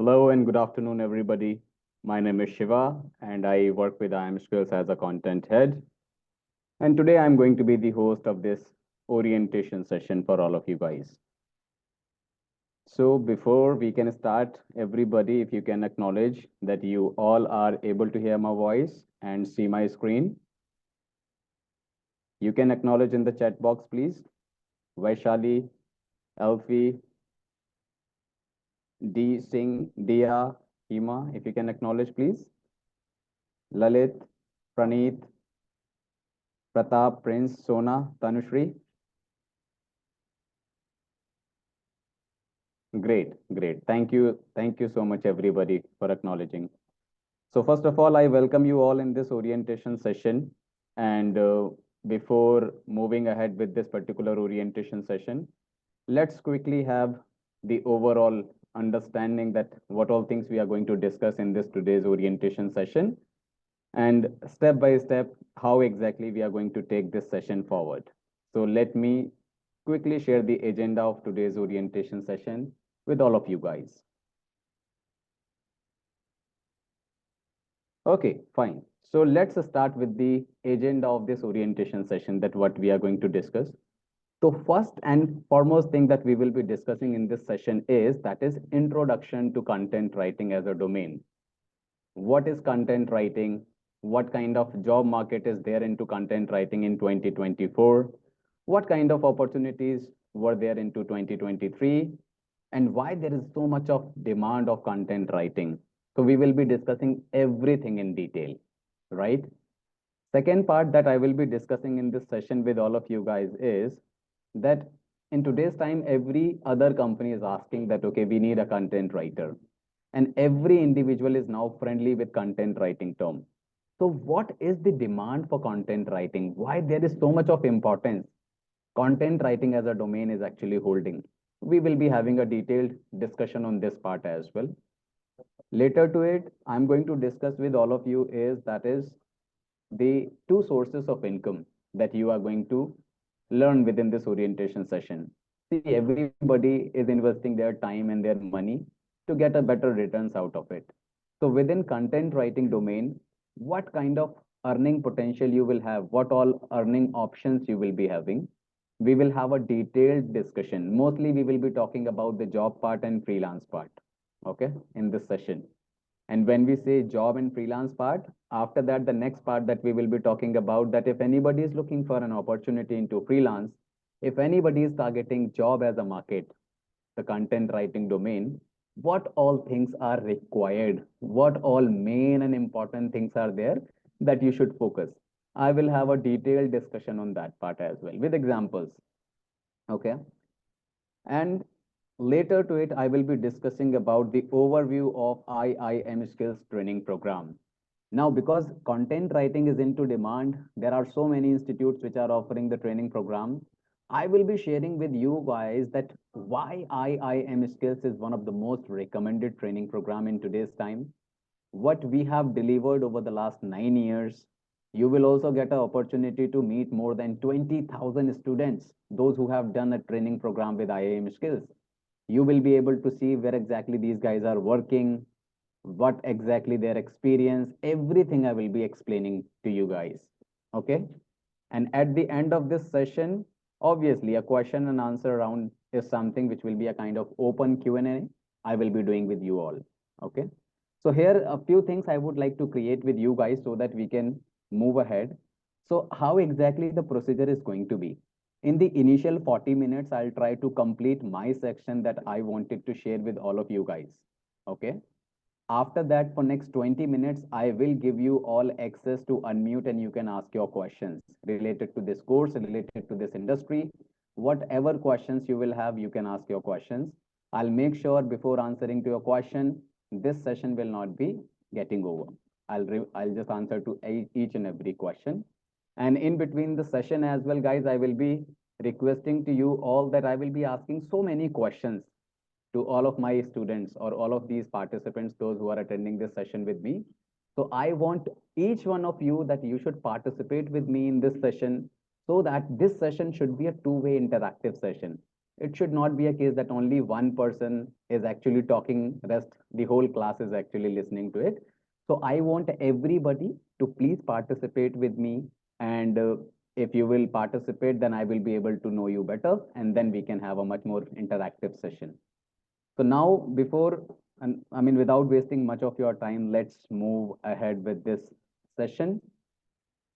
Hello and good afternoon, everybody. My name is Shiva, and I work with IM Skills as a content head. And today I'm going to be the host of this orientation session for all of you guys. So before we can start, everybody, if you can acknowledge that you all are able to hear my voice and see my screen, you can acknowledge in the chat box, please. Vaishali, Elfie, D. Singh, Dia, Hima, if you can acknowledge, please. Lalit, Praneeth, Pratap, Prince, Sona, Tanushri. Great, great. Thank you. Thank you so much, everybody, for acknowledging. So first of all, I welcome you all in this orientation session. And before moving ahead with this particular orientation session, let's quickly have the overall understanding that what all things we are going to discuss in this today's orientation session, and step by step, how exactly we are going to take this session forward. So let me quickly share the agenda of today's orientation session with all of you guys. Okay, fine. So let's start with the agenda of this orientation session, that what we are going to discuss. So first and foremost thing that we will be discussing in this session is that is introduction to content writing as a domain. What is content writing? What kind of job market is there into content writing in 2024? What kind of opportunities were there into 2023? And why there is so much of demand of content writing? So we will be discussing everything in detail, right? Second part that I will be discussing in this session with all of you guys is that in today's time, every other company is asking that, okay, we need a content writer. And every individual is now friendly with content writing term. So what is the demand for content writing? Why there is so much of importance content writing as a domain is actually holding? We will be having a detailed discussion on this part as well. Later to it, I'm going to discuss with all of you is that is the two sources of income that you are going to learn within this orientation session. See, everybody is investing their time and their money to get a better returns out of it. So within content writing domain, what kind of earning potential you will have, what all earning options you will be having. We will have a detailed discussion. Mostly we will be talking about the job part and freelance part, okay, in this session. And when we say job and freelance part, after that, the next part that we will be talking about, that if anybody is looking for an opportunity into freelance, if anybody is targeting job as a market, the content writing domain, what all things are required, what all main and important things are there that you should focus. I will have a detailed discussion on that part as well with examples. Okay. And later to it, I will be discussing about the overview of IIM Skills training program. Now, because content writing is into demand, there are so many institutes which are offering the training program. I will be sharing with you guys that why IIM Skills is one of the most recommended training program in today's time. What we have delivered over the last 9 years. You will also get an opportunity to meet more than 20,000 students, those who have done a training program with IIM Skills. You will be able to see where exactly these guys are working, what exactly their experience, everything I will be explaining to you guys. Okay. And at the end of this session, obviously a question and answer round is something which will be a kind of open Q&A I will be doing with you all. Okay. So here a few things I would like to create with you guys so that we can move ahead. So how exactly the procedure is going to be? In the initial 40 minutes, I'll try to complete my section that I wanted to share with all of you guys. Okay. After that, for next 20 minutes, I will give you all access to unmute and you can ask your questions related to this course, related to this industry. Whatever questions you will have, you can ask your questions. I'll make sure before answering to your question, this session will not be getting over. I'll just answer to each and every question. And in between the session as well, guys, I will be requesting to you all that I will be asking so many questions to all of my students or all of these participants, those who are attending this session with me. So I want each one of you that you should participate with me in this session so that this session should be a two-way interactive session. it should not be a case that only one person is actually talking, rest the whole class is actually listening to it. So I want everybody to please participate with me, and if you will participate, then I will be able to know you better, and then we can have a much more interactive session. So now, and I mean, without wasting much of your time, let's move ahead with this session.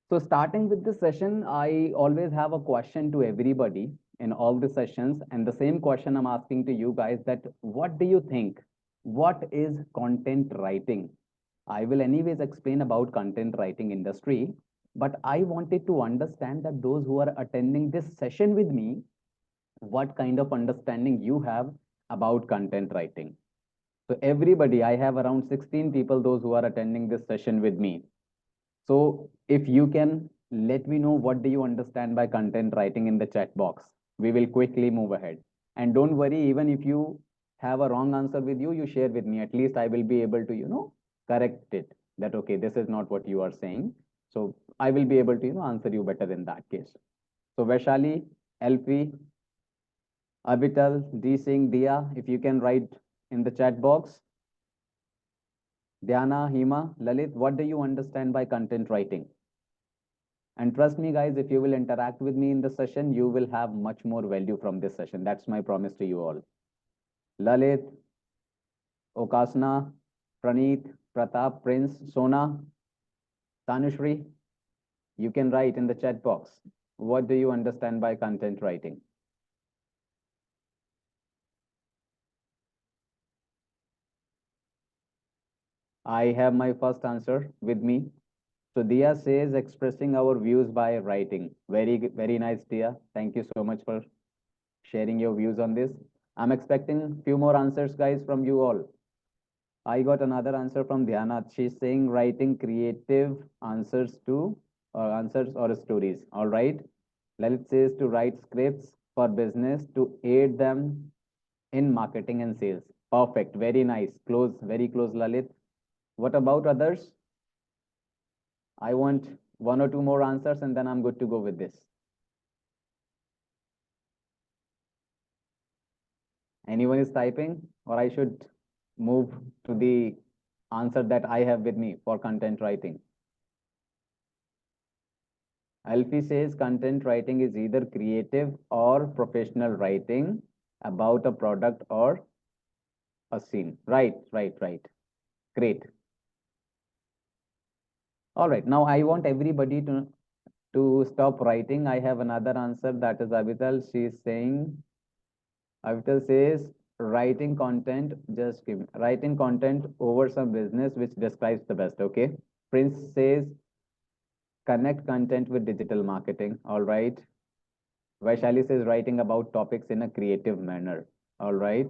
So starting with this session, I always have a question to everybody in all the sessions, and the same question I'm asking to you guys, that what do you think? What is content writing? I will anyways explain about content writing industry, but I wanted to understand that those who are attending this session with me, what kind of understanding you have about content writing. So everybody, I have around 16 people, those who are attending this session with me. So if you can let me know what do you understand by content writing in the chat box, we will quickly move ahead. And don't worry, even if you have a wrong answer with you, you share with me. At least I will be able to, correct it. That okay, this is not what you are saying. So I will be able to, answer you better in that case. So Vaishali, LP, Abital, D Singh, Dia, if you can write in the chat box. Dhyana, Hima, Lalit, what do you understand by content writing? And trust me, guys, if you will interact with me in the session, you will have much more value from this session. That's my promise to you all. Lalit, Okasna, Praneeth, Pratap, Prince, Sona, Tanushri, you can write in the chat box. What do you understand by content writing? I have my first answer with me. So Dia says expressing our views by writing. Very, very nice, Dia. Thank you so much for sharing your views on this. I'm expecting few more answers, guys, from you all. I got another answer from Dhyana. She's saying writing creative answers to or answers or stories. All right. Lalit says to write scripts for business to aid them in marketing and sales. Perfect. Very nice. Close. Very close, Lalit. What about others? I want one or two more answers and then I'm good to go with this. Anyone is typing, or I should move to the answer that I have with me for content writing? Alfie says content writing is either creative or professional writing about a product or a scene. Right, right, right. Great. All right. Now I want everybody to stop writing. I have another answer, that is Avital. She is saying, Avital says writing content, just give me, writing content over some business which describes the best. Okay. Prince says connect content with digital marketing. All right. Vaishali says writing about topics in a creative manner. All right.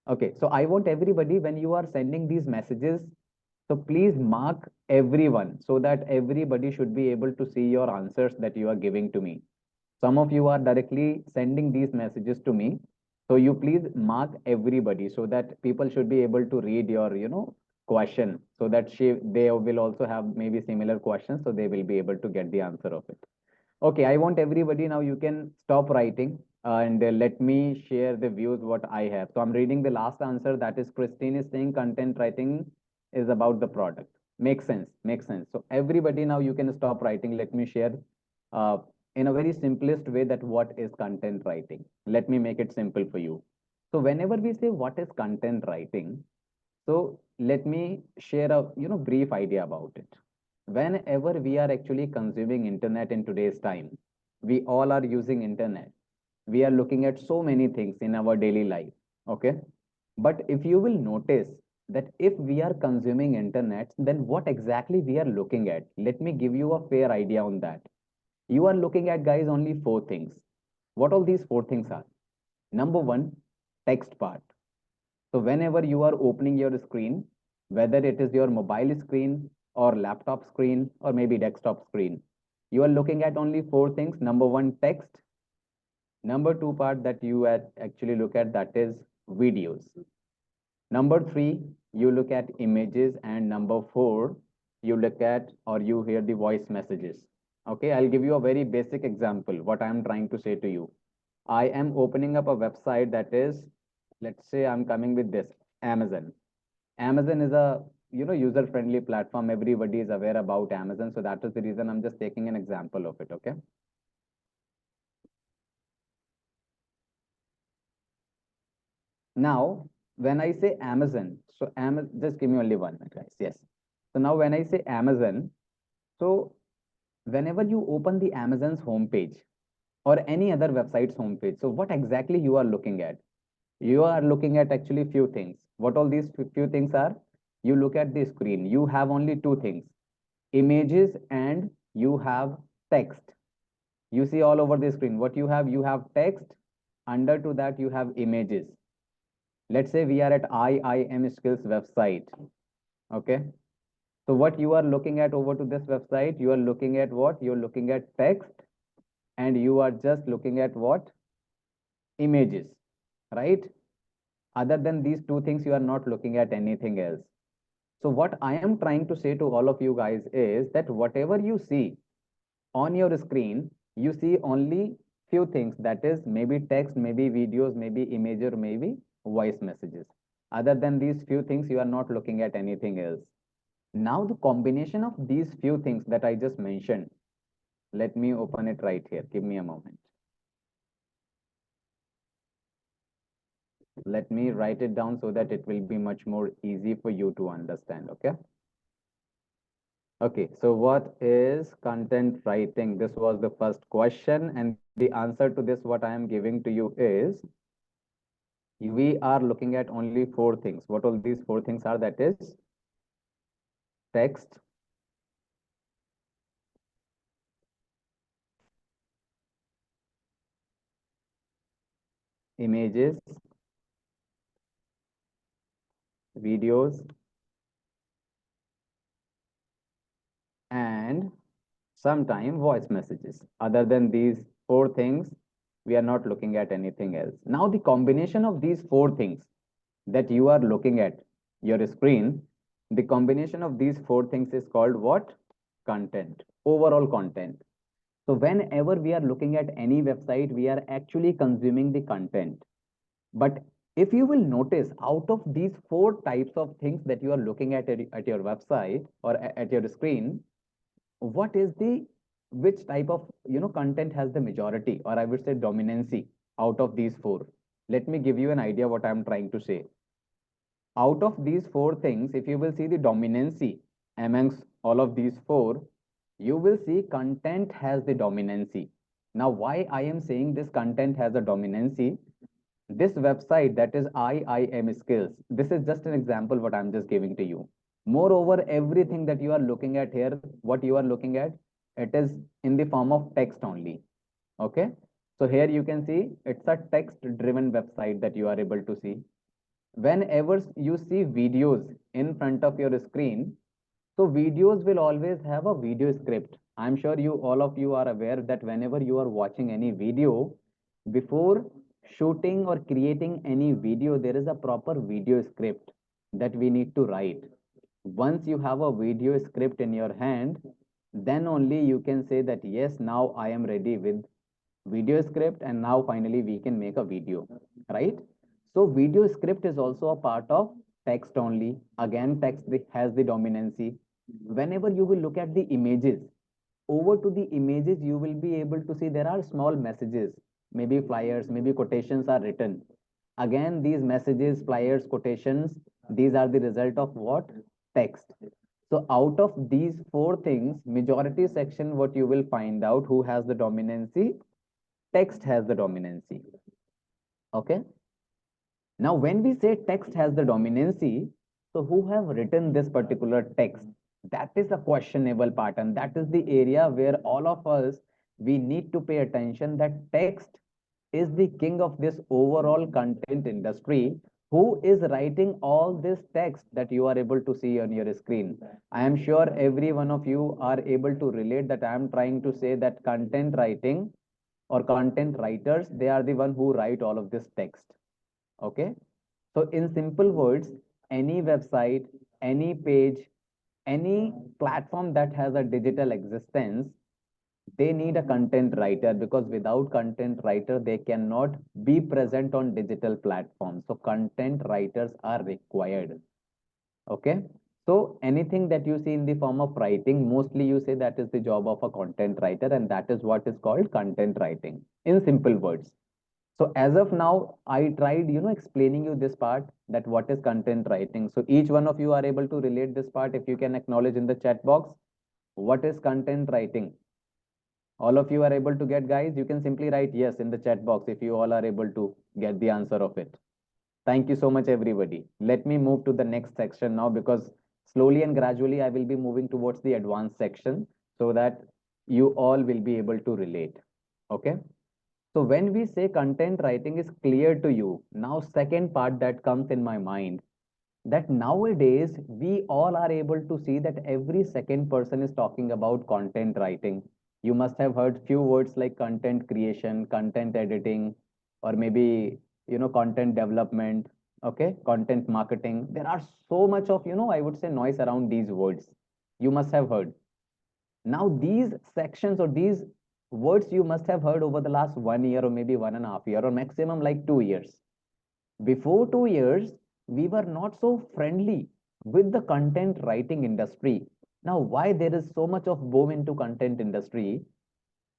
Okay. So I want everybody, when you are sending these messages, so please mark everyone so that everybody should be able to see your answers that you are giving to me. Some of you are directly sending these messages to me. So you please mark everybody so that people should be able to read your, question, so that they will also have maybe similar questions. So they will be able to get the answer of it. Okay, I want everybody now, you can stop writing and let me share the views what I have. So I'm reading the last answer, that is Christine is saying content writing is about the product. Makes sense, makes sense. So everybody now you can stop writing. Let me share uh, in a very simplest way that what is content writing. Let me make it simple for you. So whenever we say what is content writing, so let me share a brief idea about it. Whenever we are actually consuming internet in today's time, we all are using internet. We are looking at so many things in our daily life. Okay. But if you will notice that if we are consuming internet, then what exactly we are looking at? Let me give you a fair idea on that. You are looking at, guys, only four things. What all these four things are? Number one, text part. So whenever you are opening your screen, whether it is your mobile screen or laptop screen or maybe desktop screen, you are looking at only four things. Number one, text. Number two part that you actually look at, that is videos. Number three, you look at images. And number four, you look at or you hear the voice messages. Okay, I'll give you a very basic example, what I'm trying to say to you. I am opening up a website that is, let's say I'm coming with this, Amazon. Amazon is a user friendly platform. Everybody is aware about Amazon, so that is the reason I'm just taking an example of it. Okay. Now, when I say Amazon, so just give me only 1 minute, guys. Yes. So now when I say Amazon, so whenever you open the Amazon's homepage or any other website's homepage, so what exactly you are looking at? You are looking at actually few things. What all these few things are? You look at the screen. You have only two things, images and you have text. You see all over the screen. What you have text. Under to that, you have images. Let's say we are at IIM Skills website. Okay. So what you are looking at over to this website, you are looking at what? You're looking at text and you are just looking at what? Images, right? Other than these two things, you are not looking at anything else. So what I am trying to say to all of you guys is that whatever you see on your screen, you see only few things. That is maybe text, maybe videos, maybe image, or maybe voice messages. Other than these few things, you are not looking at anything else. Now the combination of these few things that I just mentioned, let me open it right here. Give me a moment. Let me write it down so that it will be much more easy for you to understand. Okay. Okay, so what is content writing? This was the first question, and the answer to this, what I am giving to you is, we are looking at only four things. What all these four things are? That is text, images, videos, and sometime voice messages. Other than these four things, we are not looking at anything else. Now, the combination of these four things that you are looking at your screen, the combination of these four things is called what? Content, overall content. So whenever we are looking at any website, we are actually consuming the content. But if you will notice, out of these four types of things that you are looking at your website or at your screen, what is the, which type of content has the majority, or I would say dominancy, out of these four? Let me give you an idea what I'm trying to say. Out of these four things, if you will see the dominancy amongst all of these four, you will see content has the dominancy. Now, why I am saying this content has a dominancy? This website, that is IIM Skills, this is just an example what I'm just giving to you. Moreover, everything that you are looking at here, what you are looking at, it is in the form of text only. Okay. So here you can see it's a text driven website that you are able to see. Whenever you see videos in front of your screen, so videos will always have a video script. I'm sure you, all of you are aware that whenever you are watching any video, before shooting or creating any video, there is a proper video script that we need to write. Once you have a video script in your hand, then only you can say that, yes, now I am ready with video script and now finally we can make a video, right? So video script is also a part of text only. Again, text has the dominancy. Whenever you will look at the images, over to the images, you will be able to see there are small messages, maybe flyers, maybe quotations are written. Again, these messages, flyers, quotations, these are the result of what? Text. So out of these four things, majority section, what you will find out who has the dominancy? Text has the dominancy. Okay. Now, when we say text has the dominancy, so who have written this particular text? That is a questionable part, and that is the area where all of us, we need to pay attention that text is the king of this overall content industry. Who is writing all this text that you are able to see on your screen? I am sure every one of you are able to relate that I am trying to say that content writing or content writers, they are the one who write all of this text. Okay. So in simple words, any website, any page, any platform that has a digital existence, They need a content writer, because without content writer, they cannot be present on digital platforms. So content writers are required. Okay. So anything that you see in the form of writing, mostly you say that is the job of a content writer, and that is what is called content writing in simple words. So as of now, I tried, explaining you this part, that what is content writing. So each one of you are able to relate this part. If you can acknowledge in the chat box, what is content writing? All of you are able to get, guys? You can simply write yes in the chat box if you all are able to get the answer of it. Thank you so much, everybody. Let me move to the next section now, because slowly and gradually I will be moving towards the advanced section so that you all will be able to relate. Okay. So when we say content writing is clear to you, now second part that comes in my mind, that nowadays we all are able to see that every second person is talking about content writing. You must have heard few words like content creation, content editing, or maybe, content development, okay, content marketing. There are so much of, I would say, noise around these words. You must have heard. Now, these sections or these words you must have heard over the last 1 year or maybe 1.5 year or maximum like 2 years. Before 2 years, we were not so friendly with the content writing industry. Now, why there is so much of boom into content industry?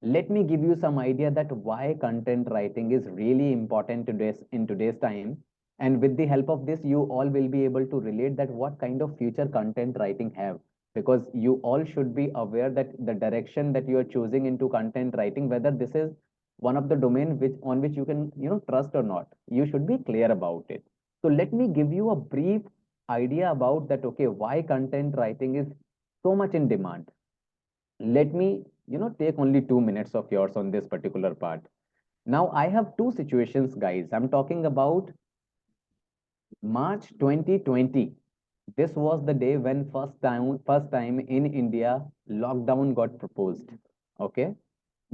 Let me give you some idea that why content writing is really important in today's time. And with the help of this, you all will be able to relate that what kind of future content writing have. Because you all should be aware that the direction that you are choosing into content writing, whether this is one of the domain which on which you can trust or not, you should be clear about it. So let me give you a brief idea about that. Okay, why content writing is so much in demand. Let me take only 2 minutes of yours on this particular part. Now I have two situations, guys. I'm talking about March 2020. This was the day when first time in India lockdown got proposed. Okay.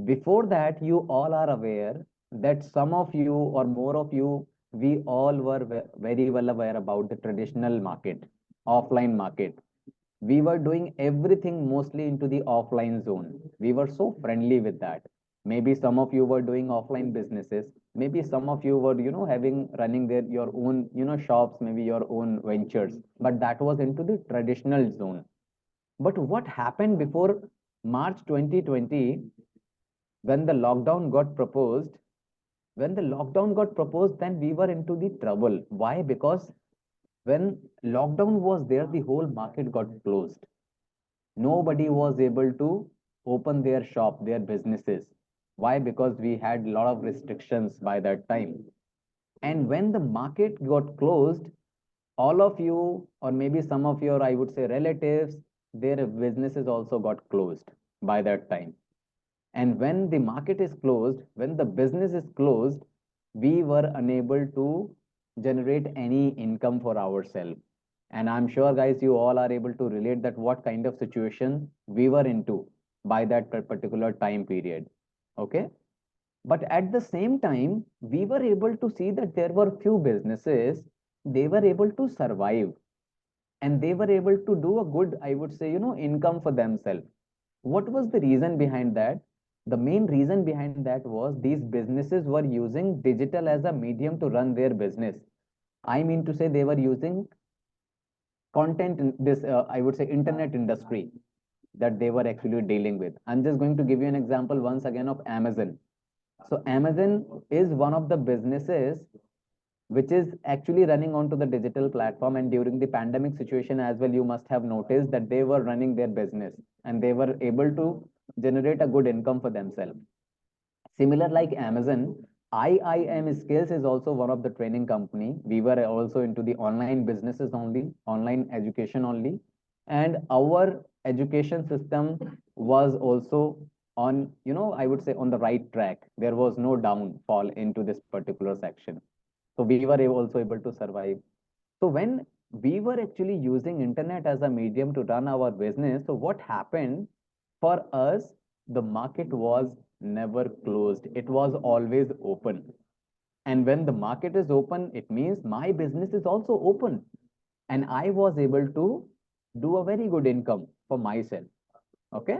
Before that, you all are aware that some of you or more of you, we all were very well aware about the traditional market, offline market. We were doing everything mostly into the offline zone. We were so friendly with that. Maybe some of you were doing offline businesses. Maybe some of you were, having running their your own, shops, maybe your own ventures. But that was into the traditional zone. But what happened before March 2020, when the lockdown got proposed? When the lockdown got proposed, then we were into the trouble. Why? Because when lockdown was there, the whole market got closed. Nobody was able to open their shop, their businesses. Why? Because we had a lot of restrictions by that time. And when the market got closed, all of you, or maybe some of your, I would say, relatives, their businesses also got closed by that time. And when the market is closed, when the business is closed, we were unable to generate any income for ourselves. And I'm sure, guys, you all are able to relate that what kind of situation we were into by that particular time period. Okay. But at the same time, we were able to see that there were few businesses, they were able to survive, and they were able to do a good, I would say, income for themselves. What was the reason behind that? The main reason behind that was these businesses were using digital as a medium to run their business. I mean to say, they were using content in this, I would say, internet industry that they were actually dealing with. I'm just going to give you an example once again of Amazon. So Amazon is one of the businesses which is actually running onto the digital platform. And during the pandemic situation as well, you must have noticed that they were running their business and they were able to generate a good income for themselves. Similar like Amazon, IIM Skills is also one of the training company. We were also into the online businesses only, online education only. And our education system was also on, I would say on the right track. There was no downfall into this particular section. So we were also able to survive. So when we were actually using internet as a medium to run our business, so what happened for us? The market was never closed. It was always open. And when the market is open, it means my business is also open. And I was able to do a very good income for myself. Okay.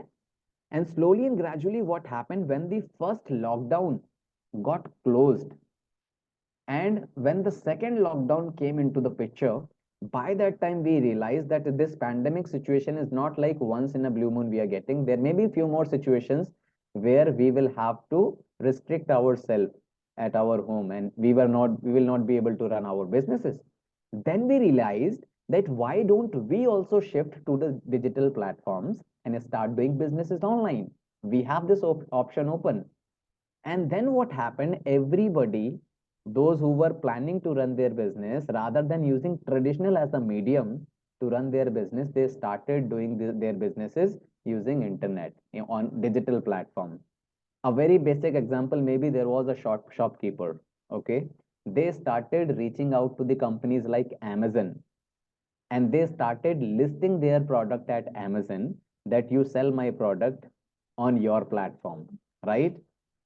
And slowly and gradually, what happened when the first lockdown got closed, and when the second lockdown came into the picture, by that time we realized that this pandemic situation is not like once in a blue moon we are getting. There may be a few more situations where we will have to restrict ourselves at our home, and we will not be able to run our businesses. Then we realized that why don't we also shift to the digital platforms and start doing businesses online? We have this option open. And then what happened? Everybody, those who were planning to run their business, rather than using traditional as a medium to run their business, they started doing their businesses using internet, on digital platform. A very basic example, maybe there was a shopkeeper. Okay, they started reaching out to the companies like Amazon, and they started listing their product at Amazon, that you sell my product on your platform, right?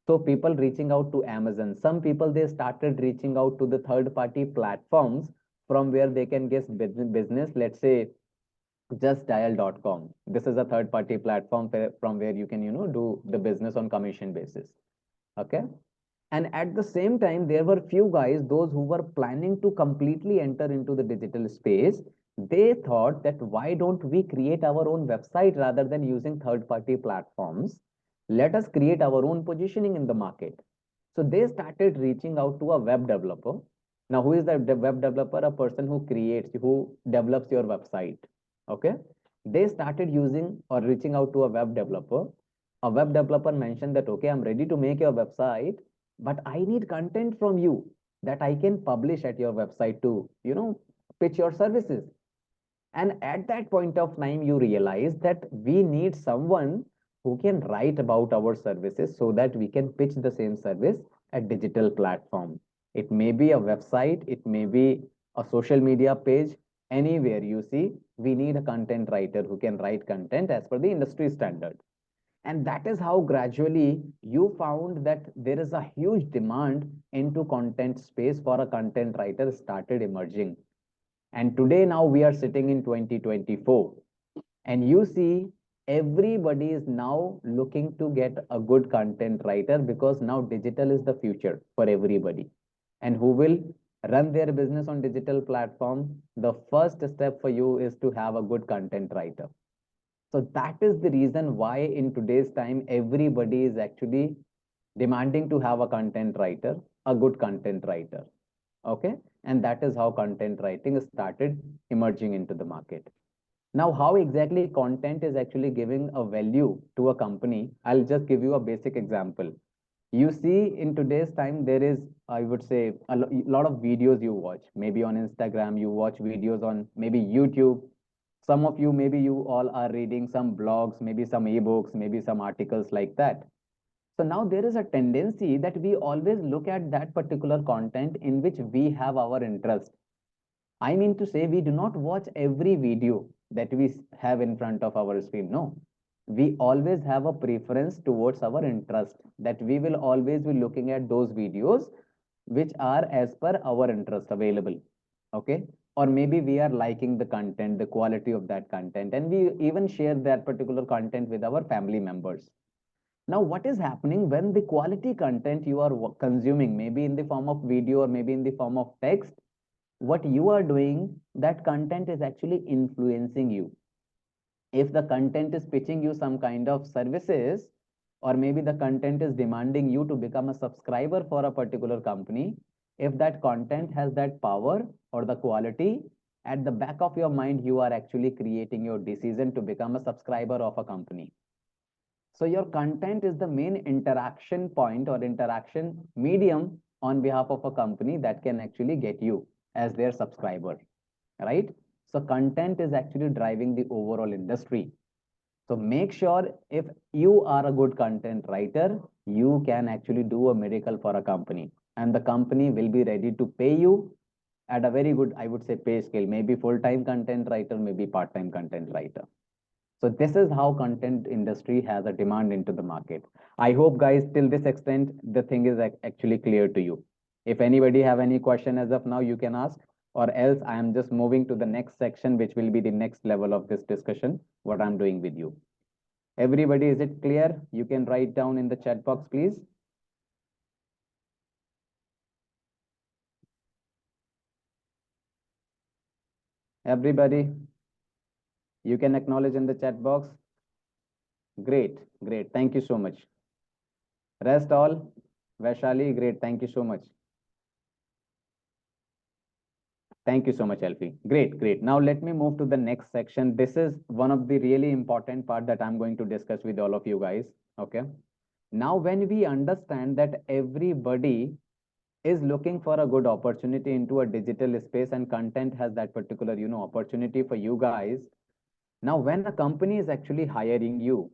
So people reaching out to Amazon, some people they started reaching out to the third party platforms from where they can get business. Let's say justdial.com. This is a third party platform from where you can, do the business on commission basis. Okay. And at the same time, there were few guys, those who were planning to completely enter into the digital space. They thought that why don't we create our own website rather than using third party platforms? Let us create our own positioning in the market. So they started reaching out to a web developer. Now, who is the web developer? A person who develops your website. Okay. They started using or reaching out to a web developer. A web developer mentioned that, okay, I'm ready to make your website, but I need content from you that I can publish at your website to, pitch your services. And at that point of time, you realize that we need someone who can write about our services so that we can pitch the same service at digital platform. It may be a website, it may be a social media page, anywhere you see, we need a content writer who can write content as per the industry standard. And that is how gradually you found that there is a huge demand into content space for a content writer started emerging. And today now we are sitting in 2024, and you see everybody is now looking to get a good content writer, because now digital is the future for everybody. And who will run their business on digital platform, the first step for you is to have a good content writer. So that is the reason why in today's time, everybody is actually demanding to have a content writer, a good content writer. Okay. And that is how content writing started emerging into the market. Now, how exactly content is actually giving a value to a company? I'll just give you a basic example. You see, in today's time, there is, I would say, a lot of videos you watch. Maybe on Instagram, you watch videos on maybe YouTube. Some of you, maybe you all are reading some blogs, maybe some ebooks, maybe some articles like that. So now there is a tendency that we always look at that particular content in which we have our interest. I mean to say, we do not watch every video that we have in front of our screen. No, we always have a preference towards our interest, that we will always be looking at those videos which are as per our interest available. Okay. Or maybe we are liking the content, the quality of that content, and we even share that particular content with our family members. Now, what is happening when the quality content you are consuming, maybe in the form of video or maybe in the form of text, what you are doing, that content is actually influencing you. If the content is pitching you some kind of services, or maybe the content is demanding you to become a subscriber for a particular company, if that content has that power or the quality, at the back of your mind, you are actually creating your decision to become a subscriber of a company. So your content is the main interaction point or interaction medium on behalf of a company that can actually get you as their subscriber, right? So content is actually driving the overall industry. So make sure, if you are a good content writer, you can actually do a miracle for a company, and the company will be ready to pay you at a very good, I would say, pay scale, maybe full-time content writer, maybe part-time content writer. So this is how content industry has a demand into the market. I hope, guys, till this extent, the thing is actually clear to you. If anybody have any question as of now, you can ask, or else I am just moving to the next section, which will be the next level of this discussion, what I'm doing with you. Everybody, is it clear? You can write down in the chat box, please. Everybody, you can acknowledge in the chat box. Great, great. Thank you so much. Rest all. Vaishali, great. Thank you so much. Thank you so much, Alfie. Great, great. Now let me move to the next section. This is one of the really important part that I'm going to discuss with all of you guys. Okay. Now, when we understand that everybody is looking for a good opportunity into a digital space and content has that particular, opportunity for you guys. Now, when a company is actually hiring you,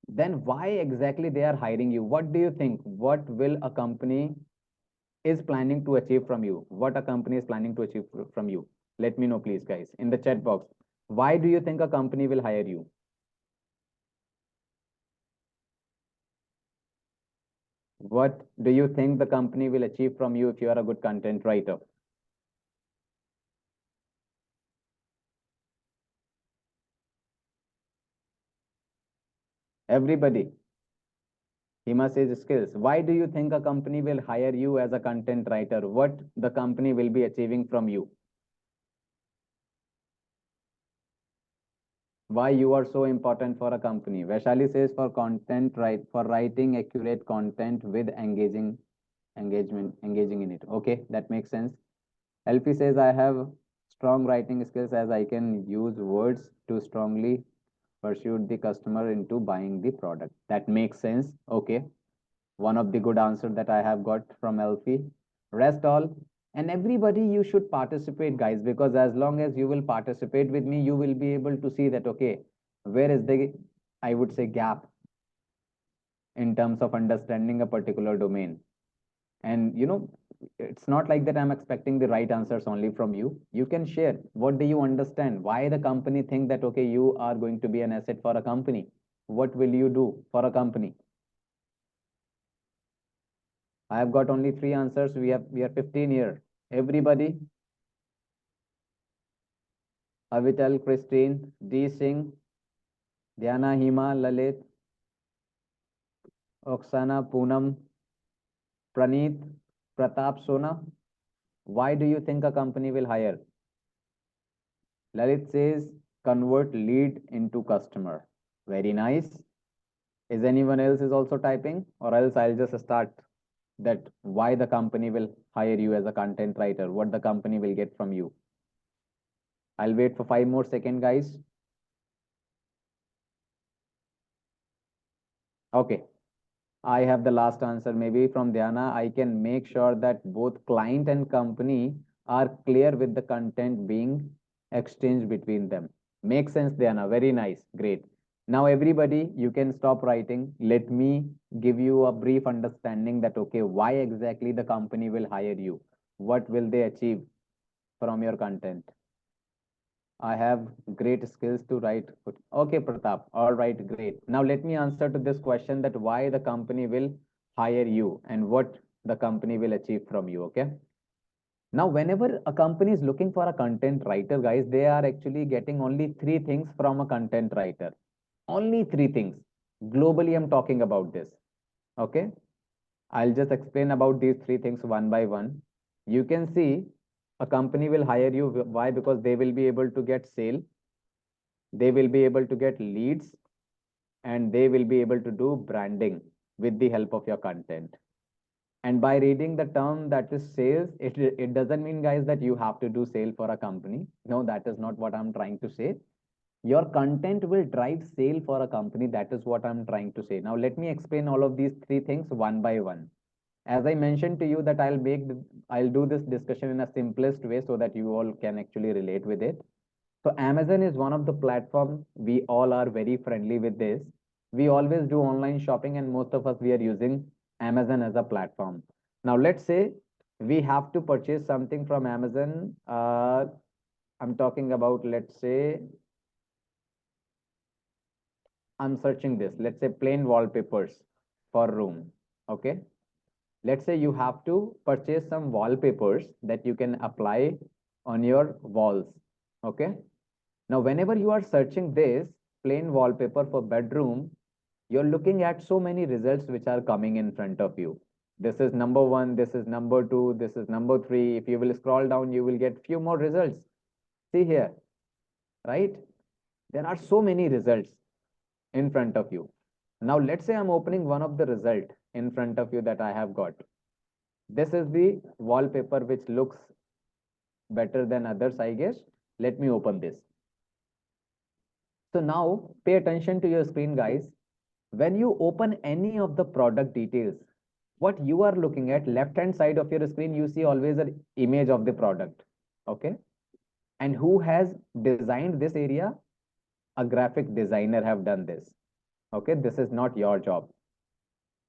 then why exactly they are hiring you? What do you think? What will a company is planning to achieve from you? What a company is planning to achieve from you? Let me know, please, guys, in the chat box. Why do you think a company will hire you? What do you think the company will achieve from you if you are a good content writer? Everybody, Hima says skills. Why do you think a company will hire you as a content writer? What the company will be achieving from you? Why you are so important for a company? Vaishali says for content, right, for writing accurate content with engaging in it. Okay, that makes sense. LP says I have strong writing skills as I can use words to strongly pursue the customer into buying the product. That makes sense. Okay, one of the good answer that I have got from LP. Rest all. And everybody, you should participate, guys, because as long as you will participate with me, you will be able to see that, okay, where is the, I would say, gap in terms of understanding a particular domain. And, it's not like that I'm expecting the right answers only from you. You can share. What do you understand? Why the company think that, okay, you are going to be an asset for a company? What will you do for a company? I have got only three answers. We are 15 here. Everybody, Avital, Christine, D. Singh, Dhyana, Hima, Lalit, Oksana, Poonam, Praneeth, Pratap, Sona. Why do you think a company will hire? Lalit says, convert lead into customer. Very nice. Is anyone else is also typing? Or else I'll just start that why the company will hire you as a content writer, what the company will get from you. I'll wait for 5 more seconds, guys. Okay. I have the last answer. Maybe from Dhyana, I can make sure that both client and company are clear with the content being exchanged between them. Makes sense, Dhyana. Very nice. Great. Now, everybody, you can stop writing. Let me give you a brief understanding that, okay, why exactly the company will hire you? What will they achieve from your content? I have great skills to write. Okay, Pratap. All right, great. Now let me answer to this question that why the company will hire you and what the company will achieve from you. Okay. Now, whenever a company is looking for a content writer, guys, they are actually getting only three things from a content writer. Only three things. Globally, I'm talking about this. Okay. I'll just explain about these three things one by one. You can see a company will hire you. Why? Because they will be able to get sale, they will be able to get leads, and they will be able to do branding with the help of your content. And by reading the term that is sales, it doesn't mean, guys, that you have to do sale for a company. No, that is not what I'm trying to say. Your content will drive sale for a company. That is what I'm trying to say. Now let me explain all of these three things one by one. As I mentioned to you that I'll do this discussion in a simplest way so that you all can actually relate with it. So Amazon is one of the platforms. We all are very friendly with this. We always do online shopping and most of us, we are using Amazon as a platform. Now let's say we have to purchase something from Amazon. I'm talking about, let's say, I'm searching this. Let's say plain wallpapers for room. Okay. Let's say you have to purchase some wallpapers that you can apply on your walls. Okay. Now, whenever you are searching this, plain wallpaper for bedroom, you're looking at so many results which are coming in front of you. This is number one, this is number two, this is number three. If you will scroll down, you will get few more results. See here, right? There are so many results in front of you. Now, let's say I'm opening one of the result in front of you that I have got. This is the wallpaper which looks better than others, I guess. Let me open this. So now pay attention to your screen, guys. When you open any of the product details, what you are looking at, left hand side of your screen, you see always an image of the product. Okay. And who has designed this area? A graphic designer have done this. Okay. This is not your job.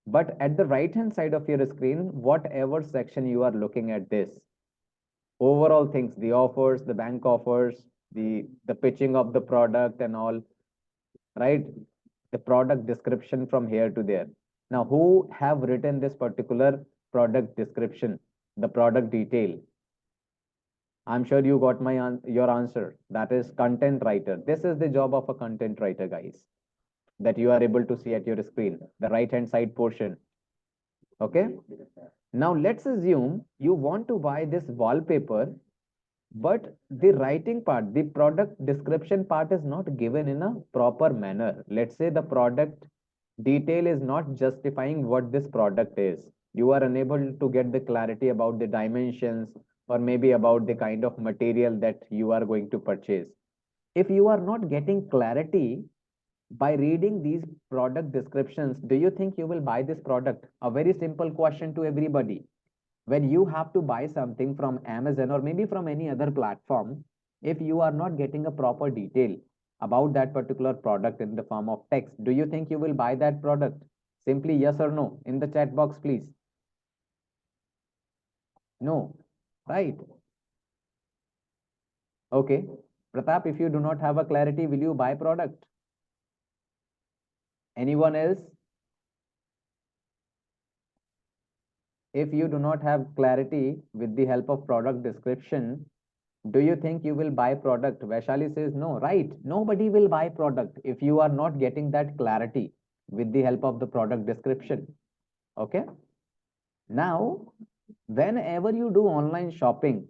But at the right hand side of your screen, whatever section you are looking at this, overall things, the offers, the bank offers, the pitching of the product and all, right? The product description from here to there. Now, who have written this particular product description, the product detail? I'm sure you got your answer. That is content writer. This is the job of a content writer, guys, that you are able to see at your screen, the right hand side portion. Okay. Now let's assume you want to buy this wallpaper, but the writing part, the product description part is not given in a proper manner. Let's say the product detail is not justifying what this product is. You are unable to get the clarity about the dimensions or maybe about the kind of material that you are going to purchase. If you are not getting clarity by reading these product descriptions, do you think you will buy this product? A very simple question to everybody. When you have to buy something from Amazon or maybe from any other platform, if you are not getting a proper detail about that particular product in the form of text, do you think you will buy that product? Simply yes or no in the chat box, please. No, right? Okay. Pratap, if you do not have a clarity, will you buy product? Anyone else? If you do not have clarity with the help of product description, do you think you will buy product? Vaishali says no, right? Nobody will buy product if you are not getting that clarity with the help of the product description. Okay. Now, whenever you do online shopping,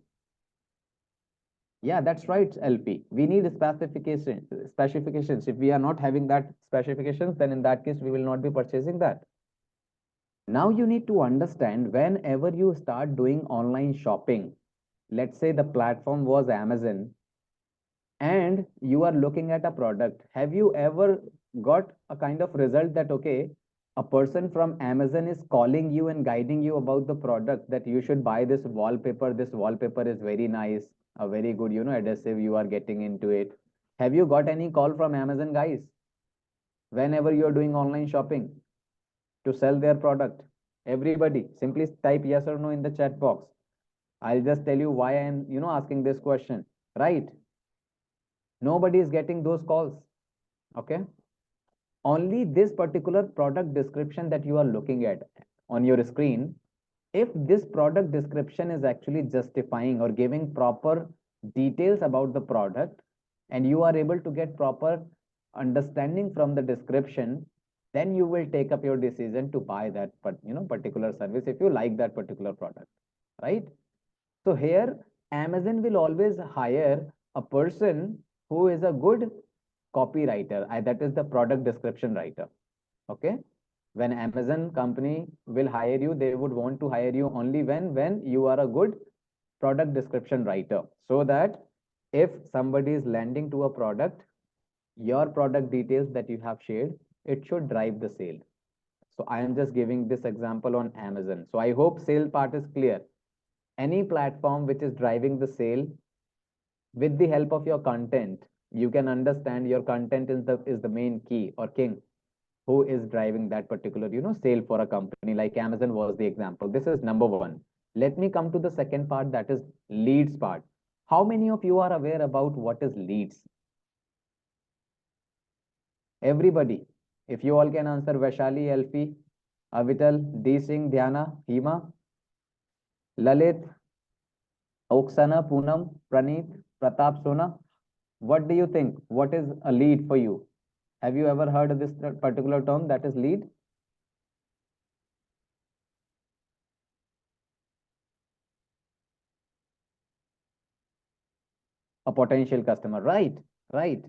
yeah, that's right, LP. We need specifications. If we are not having that specifications, then in that case, we will not be purchasing that. Now you need to understand whenever you start doing online shopping, let's say the platform was Amazon and you are looking at a product. Have you ever got a kind of result that, okay, a person from Amazon is calling you and guiding you about the product that you should buy this wallpaper. This wallpaper is very nice, a very good, adhesive you are getting into it. Have you got any call from Amazon, guys? Whenever you're doing online shopping to sell their product? Everybody, simply type yes or no in the chat box. I'll just tell you why I'm, asking this question, right? Nobody is getting those calls. Okay. Only this particular product description that you are looking at on your screen, if this product description is actually justifying or giving proper details about the product and you are able to get proper understanding from the description, then you will take up your decision to buy that particular service if you like that particular product, right? So here Amazon will always hire a person who is a good copywriter, that is the product description writer. Okay. When Amazon company will hire you, they would want to hire you only when you are a good product description writer, so that if somebody is landing to a product, your product details that you have shared, it should drive the sale. So I am just giving this example on Amazon. So I hope sale part is clear. Any platform which is driving the sale with the help of your content, you can understand your content is the main key or king who is driving that particular sale for a company. Like Amazon was the example. This is number one. Let me come to the second part, that is leads part. How many of you are aware about what is leads? Everybody, if you all can answer, Vaishali, Elfie, Avital, D Singh, Dhyana, Hima, Lalit, Oksana, Poonam, Praneeth, Pratap, Sona, what do you think? What is a lead for you? Have you ever heard of this particular term, that is lead? A potential customer, right? Right.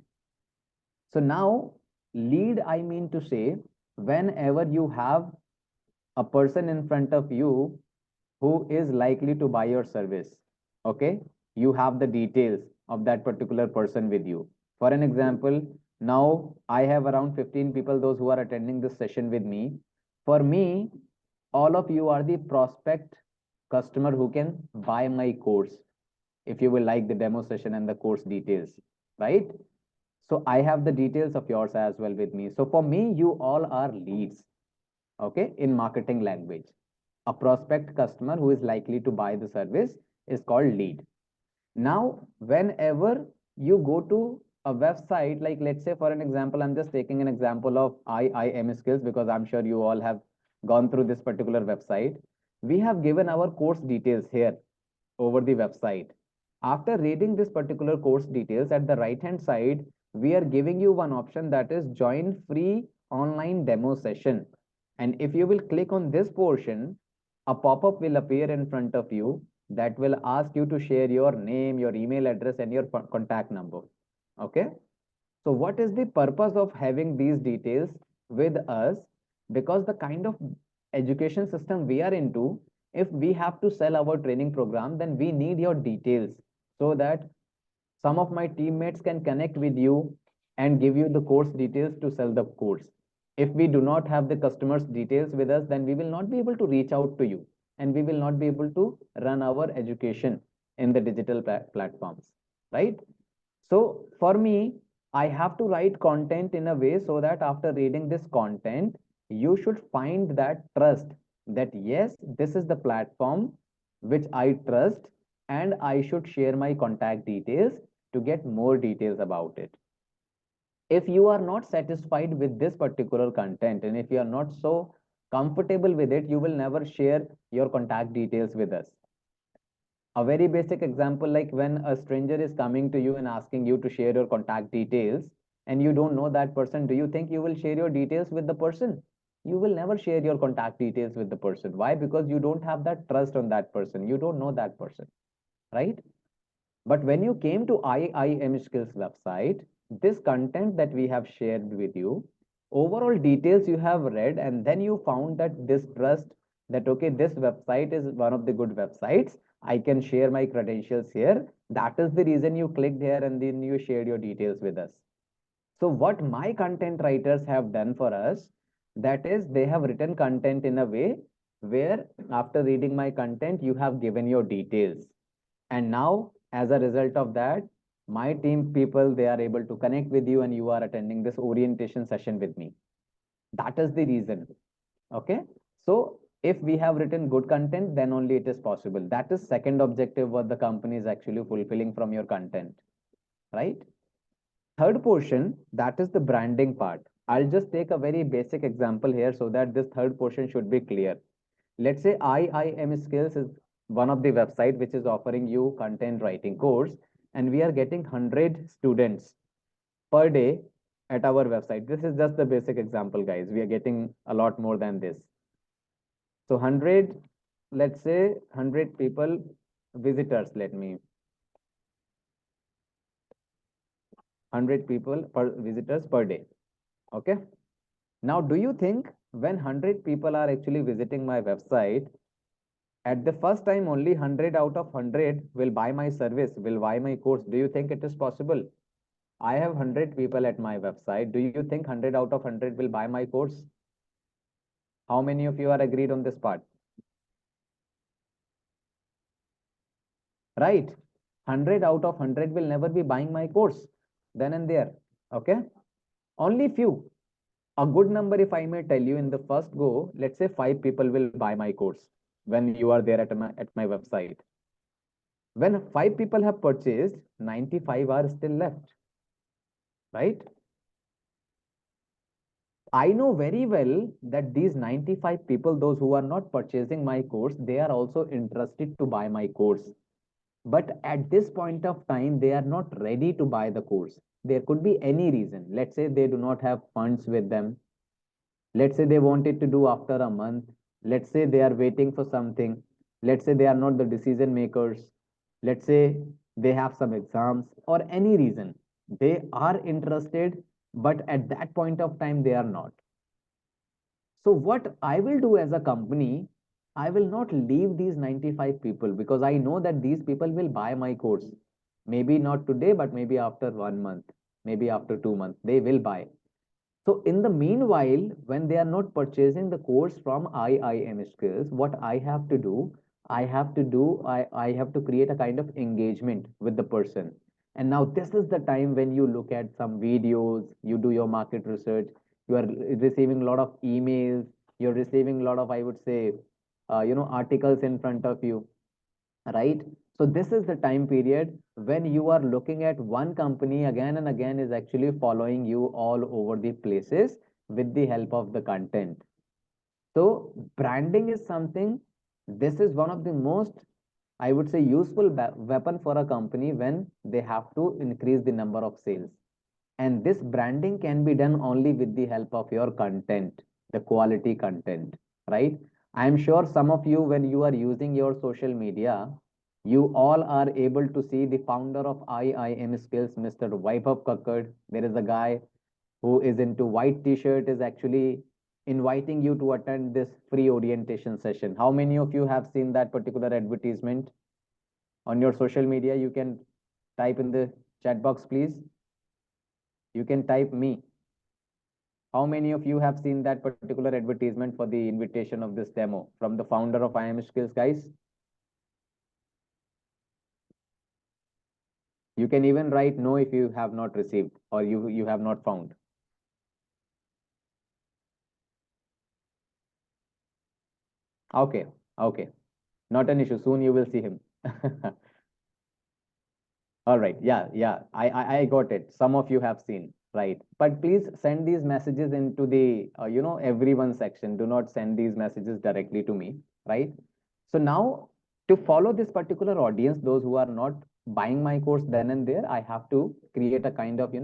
So now, lead, I mean to say, whenever you have a person in front of you who is likely to buy your service, okay, you have the details of that particular person with you. For an example, now I have around 15 people, those who are attending this session with me. For me, all of you are the prospect customer who can buy my course if you will like the demo session and the course details, right? So I have the details of yours as well with me. So for me, you all are leads, okay, in marketing language. A prospect customer who is likely to buy the service is called lead. Now, whenever you go to a website, like let's say for an example, I'm just taking an example of IIM skills because I'm sure you all have gone through this particular website. We have given our course details here over the website. After reading this particular course details, at the right hand side, we are giving you one option, that is join free online demo session. And if you will click on this portion, a pop-up will appear in front of you that will ask you to share your name, your email address, and your contact number. Okay. So what is the purpose of having these details with us? Because the kind of education system we are into, if we have to sell our training program, then we need your details so that some of my teammates can connect with you and give you the course details to sell the course. If we do not have the customer's details with us, then we will not be able to reach out to you and we will not be able to run our education in the digital platforms, right? So for me, I have to write content in a way so that after reading this content, you should find that trust that yes, this is the platform which I trust and I should share my contact details to get more details about it. If you are not satisfied with this particular content and if you are not so comfortable with it, you will never share your contact details with us. A very basic example, like when a stranger is coming to you and asking you to share your contact details and you don't know that person, do you think you will share your details with the person? You will never share your contact details with the person. Why? Because you don't have that trust on that person. You don't know that person, right? But when you came to IIM Skills website, this content that we have shared with you, overall details you have read, and then you found that this trust, that okay, this website is one of the good websites. I can share my credentials here. That is the reason you clicked here and then you shared your details with us. So what my content writers have done for us, that is they have written content in a way where after reading my content, you have given your details. And now, as a result of that, my team people, they are able to connect with you and you are attending this orientation session with me. That is the reason. Okay. So if we have written good content, then only it is possible. That is second objective what the company is actually fulfilling from your content, right? Third portion, that is the branding part. I'll just take a very basic example here so that this third portion should be clear. Let's say IIM Skills is one of the website which is offering you content writing course and we are getting 100 students per day at our website. This is just the basic example, guys. We are getting a lot more than this. So 100, let's say 100 people, visitors, let me, 100 people per visitors per day. Okay. Now, do you think when 100 people are actually visiting my website, at the first time only 100 out of 100 will buy my service, will buy my course? Do you think it is possible? I have 100 people at my website. Do you think 100 out of 100 will buy my course? How many of you are agreed on this part? Right. 100 out of 100 will never be buying my course then and there. Okay. Only few. A good number, if I may tell you, in the first go, let's say 5 people will buy my course when you are there at my website. When 5 people have purchased, 95 are still left, right? I know very well that these 95 people, those who are not purchasing my course, they are also interested to buy my course. But at this point of time, they are not ready to buy the course. There could be any reason. Let's say they do not have funds with them. Let's say they wanted to do after a month. Let's say they are waiting for something. Let's say they are not the decision makers. Let's say they have some exams or any reason. They are interested, but at that point of time, they are not. So what I will do as a company, I will not leave these 95 people because I know that these people will buy my course. Maybe not today, but maybe after 1 month, maybe after 2 months, they will buy. So in the meanwhile, when they are not purchasing the course from IIM Skills, what I have to do, I have to create a kind of engagement with the person. And now this is the time when you look at some videos, you do your market research, you are receiving a lot of emails, you're receiving a lot of, I would say, articles in front of you, right? So this is the time period when you are looking at one company again and again is actually following you all over the places with the help of the content. So branding is something, this is one of the most, I would say, useful weapon for a company when they have to increase the number of sales. And this branding can be done only with the help of your content, the quality content, right? I'm sure some of you, when you are using your social media, you all are able to see the founder of IIM Skills, Mr. Vaibhav Kakkad. There is a guy who is into white t-shirt is actually inviting you to attend this free orientation session. How many of you have seen that particular advertisement on your social media? You can type in the chat box, please. You can type me. How many of you have seen that particular advertisement for the invitation of this demo from the founder of IIM Skills, guys? You can even write no if you have not received or you have not found. Okay, okay. Not an issue. Soon you will see him. All right. Yeah, yeah. I got it. Some of you have seen, right? But please send these messages into the everyone section. Do not send these messages directly to me, right? So now to follow this particular audience, those who are not buying my course then and there, I have to create a kind of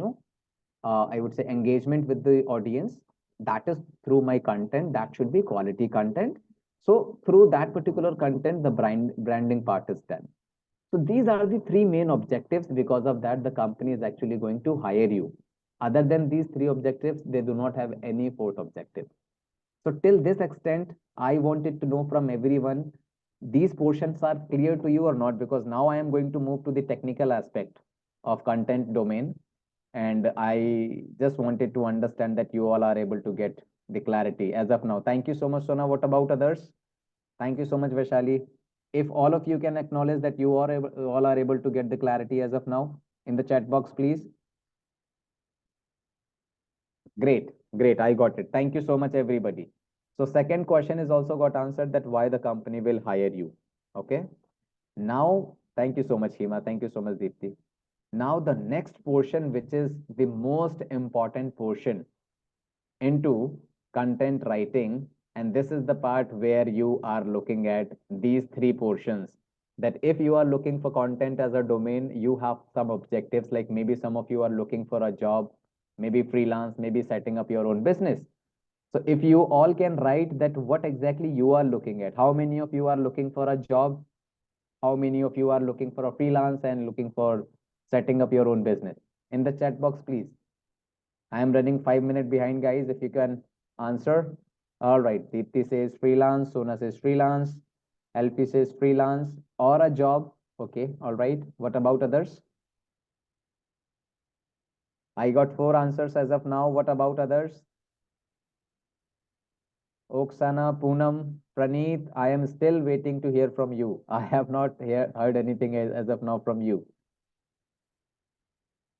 I would say engagement with the audience. That is through my content. That should be quality content. So through that particular content, the branding part is done. So these are the three main objectives. Because of that, the company is actually going to hire you. Other than these three objectives, they do not have any fourth objective. So till this extent, I wanted to know from everyone, these portions are clear to you or not? Because now I am going to move to the technical aspect of content domain. And I just wanted to understand that you all are able to get the clarity as of now. Thank you so much, Sona. What about others? Thank you so much, Vaishali. If all of you can acknowledge that you are able, all are able to get the clarity as of now in the chat box, please. Great, great. I got it. Thank you so much, everybody. So second question is also got answered, that why the company will hire you. Okay. Now, thank you so much, Hima. Thank you so much, Deepti. Now the next portion, which is the most important portion into content writing, and this is the part where you are looking at these three portions, that if you are looking for content as a domain, you have some objectives, like maybe some of you are looking for a job, maybe freelance, maybe setting up your own business. So if you all can write that what exactly you are looking at, how many of you are looking for a job, how many of you are looking for a freelance and looking for setting up your own business, in the chat box, please. I am running 5 minutes behind, guys. If you can answer. All right. Deepti says freelance. Sona says freelance. LP says freelance or a job. Okay. All right. What about others? I got 4 answers as of now. What about others? Oksana, Poonam, Praneeth, I am still waiting to hear from you. I have not heard anything as of now from you.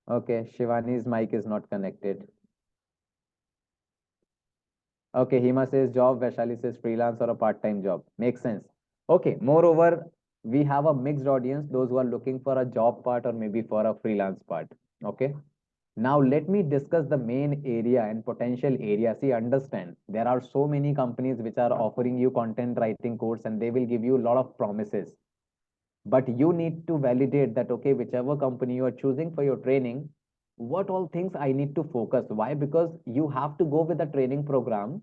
Okay. Shivani's mic is not connected. Okay, Hima says job, Vaishali says freelance or a part-time job. Makes sense. Okay, moreover, we have a mixed audience, those who are looking for a job part or maybe for a freelance part. Okay. Now let me discuss the main area and potential area. See, understand, there are so many companies which are offering you content writing course and they will give you a lot of promises. But you need to validate that, okay, whichever company you are choosing for your training, what all things I need to focus. Why? Because you have to go with a training program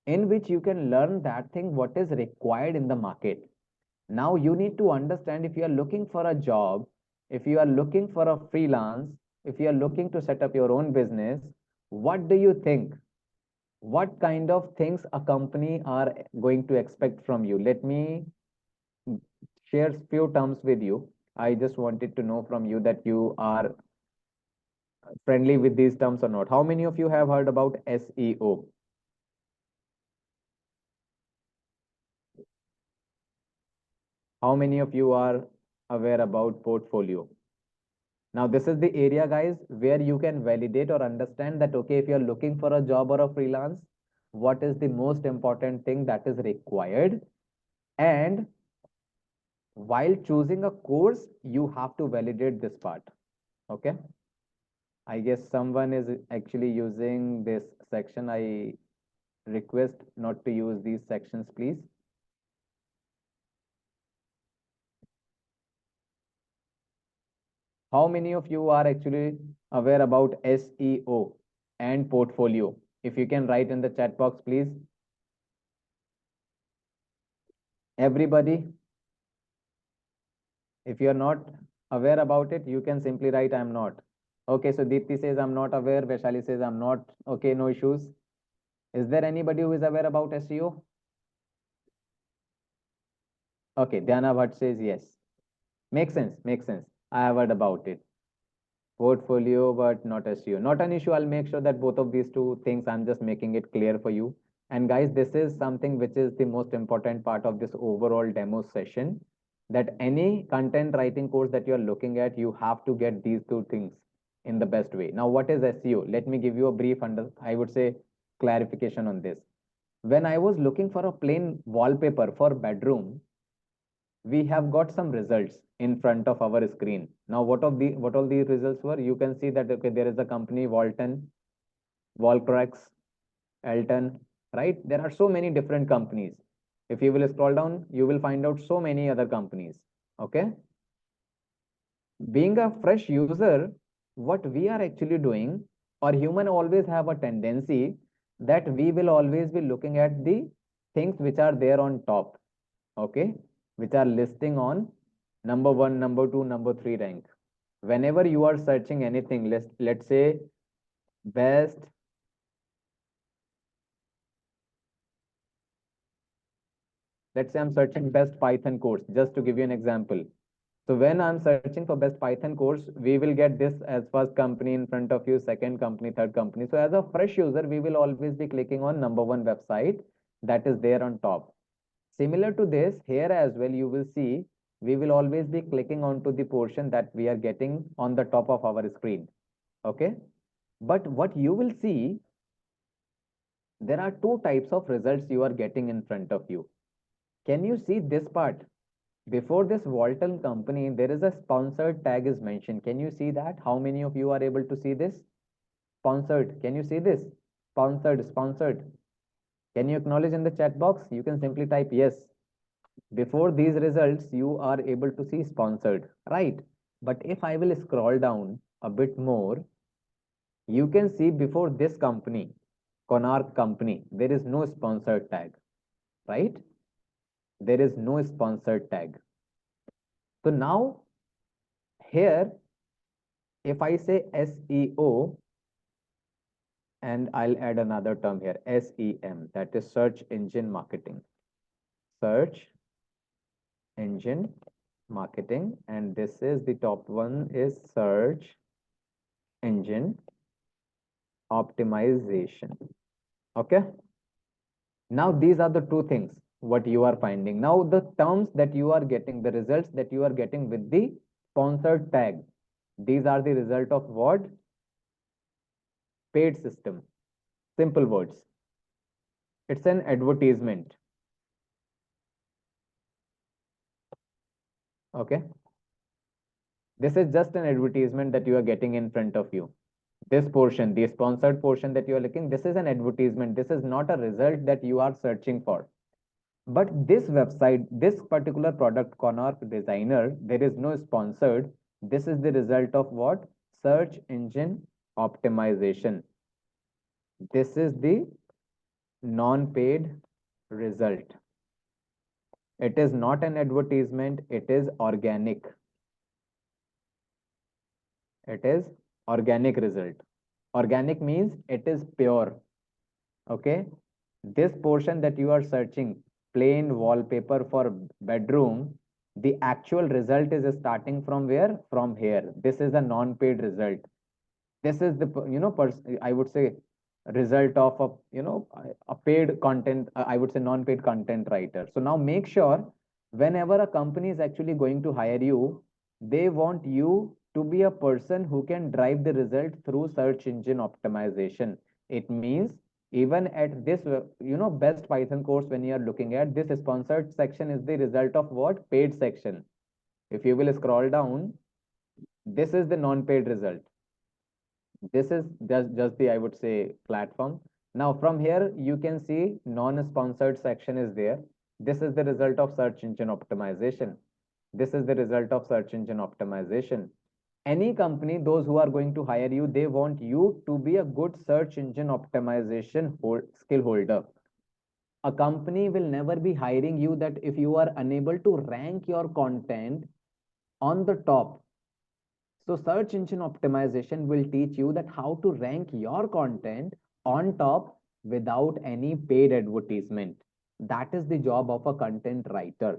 in which you can learn that thing, what is required in the market. Now you need to understand, if you are looking for a job, if you are looking for a freelance, if you are looking to set up your own business, what do you think? What kind of things a company are going to expect from you? Let me share few terms with you. I just wanted to know from you that you are friendly with these terms or not. How many of you have heard about SEO? How many of you are aware about portfolio? Now, this is the area, guys, where you can validate or understand that, okay, if you're looking for a job or a freelance, what is the most important thing that is required? And while choosing a course, you have to validate this part. Okay. I guess someone is actually using this section. I request not to use these sections, please. How many of you are actually aware about SEO and portfolio? If you can write in the chat box, please. Everybody, if you're not aware about it, you can simply write I'm not. Okay, so Deepthi says I'm not aware. Vaishali says I'm not. Okay, no issues. Is there anybody who is aware about SEO? Okay, Dhyana Bhatt says yes. Makes sense, makes sense. I have heard about it. Portfolio, but not SEO. Not an issue. I'll make sure that both of these two things, I'm just making it clear for you. And guys, this is something which is the most important part of this overall demo session, that any content writing course that you're looking at, you have to get these two things in the best way. Now, what is SEO? Let me give you a brief I would say clarification on this. When I was looking for a plain wallpaper for bedroom, we have got some results in front of our screen. Now, what all the results were? You can see that, okay, there is a company, Walton, Volcrex, Elton, right? There are so many different companies. If you will scroll down, you will find out so many other companies. Okay. Being a fresh user, what we are actually doing, or human always have a tendency that we will always be looking at the things which are there on top. Okay, which are listing on number one, number two, number three rank. Whenever you are searching anything, let's say best, let's say I'm searching best Python course, just to give you an example. So when I'm searching for best Python course, we will get this as first company in front of you, second company, third company. So as a fresh user, we will always be clicking on number one website that is there on top. Similar to this, here as well, you will see we will always be clicking onto the portion that we are getting on the top of our screen. Okay. But what you will see, there are two types of results you are getting in front of you. Can you see this part? Before this Walton company, there is a sponsored tag is mentioned. Can you see that? How many of you are able to see this? Sponsored. Can you see this? Sponsored, sponsored. Can you acknowledge in the chat box? You can simply type yes. Before these results, you are able to see sponsored, right? But if I will scroll down a bit more, you can see before this company, Konark company, there is no sponsored tag, right? There is no sponsored tag. So now here, if I say SEO, and I'll add another term here, SEM, that is search engine marketing. Search engine marketing, and this is the top one is search engine optimization. Okay. Now these are the two things what you are finding. Now the terms that you are getting, the results that you are getting with the sponsored tag, these are the result of what? Paid system. Simple words. It's an advertisement. Okay. This is just an advertisement that you are getting in front of you. This portion, the sponsored portion that you are looking, this is an advertisement. This is not a result that you are searching for. But this website, this particular product Konark designer, there is no sponsored. This is the result of what? Search engine optimization. This is the non-paid result. It is not an advertisement, it is organic. It is organic result. Organic means it is pure. Okay. This portion that you are searching, plain wallpaper for bedroom, the actual result is starting from where? From here. This is a non-paid result. This is the, I would say, result of a, a paid content, I would say non-paid content writer. So now make sure whenever a company is actually going to hire you, they want you to be a person who can drive the result through search engine optimization. It means even at this, best Python course, when you are looking at this sponsored section is the result of what? Paid section. If you will scroll down, this is the non-paid result. This is just the, I would say, platform. Now from here you can see non-sponsored section is there. This is the result of search engine optimization. This is the result of search engine optimization. Any company, those who are going to hire you, they want you to be a good search engine optimization skill holder. A company will never be hiring you that if you are unable to rank your content on the top. So search engine optimization will teach you that how to rank your content on top without any paid advertisement. That is the job of a content writer.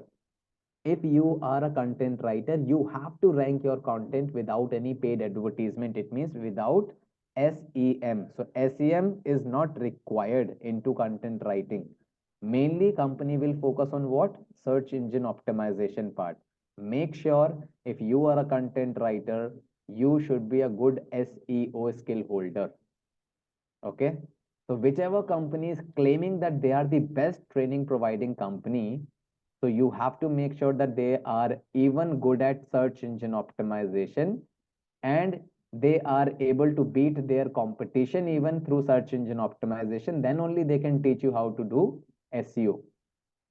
If you are a content writer, you have to rank your content without any paid advertisement. It means without SEM. So SEM is not required into content writing. Mainly company will focus on what? Search engine optimization part. Make sure if you are a content writer, you should be a good SEO skill holder. Okay. So whichever company is claiming that they are the best training providing company, so you have to make sure that they are even good at search engine optimization and they are able to beat their competition even through search engine optimization. Then only they can teach you how to do SEO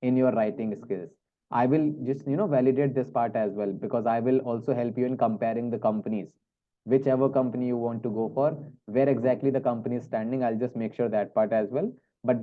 in your writing skills. I will just, validate this part as well, because I will also help you in comparing the companies. Whichever company you want to go for, where exactly the company is standing, I'll just make sure that part as well. But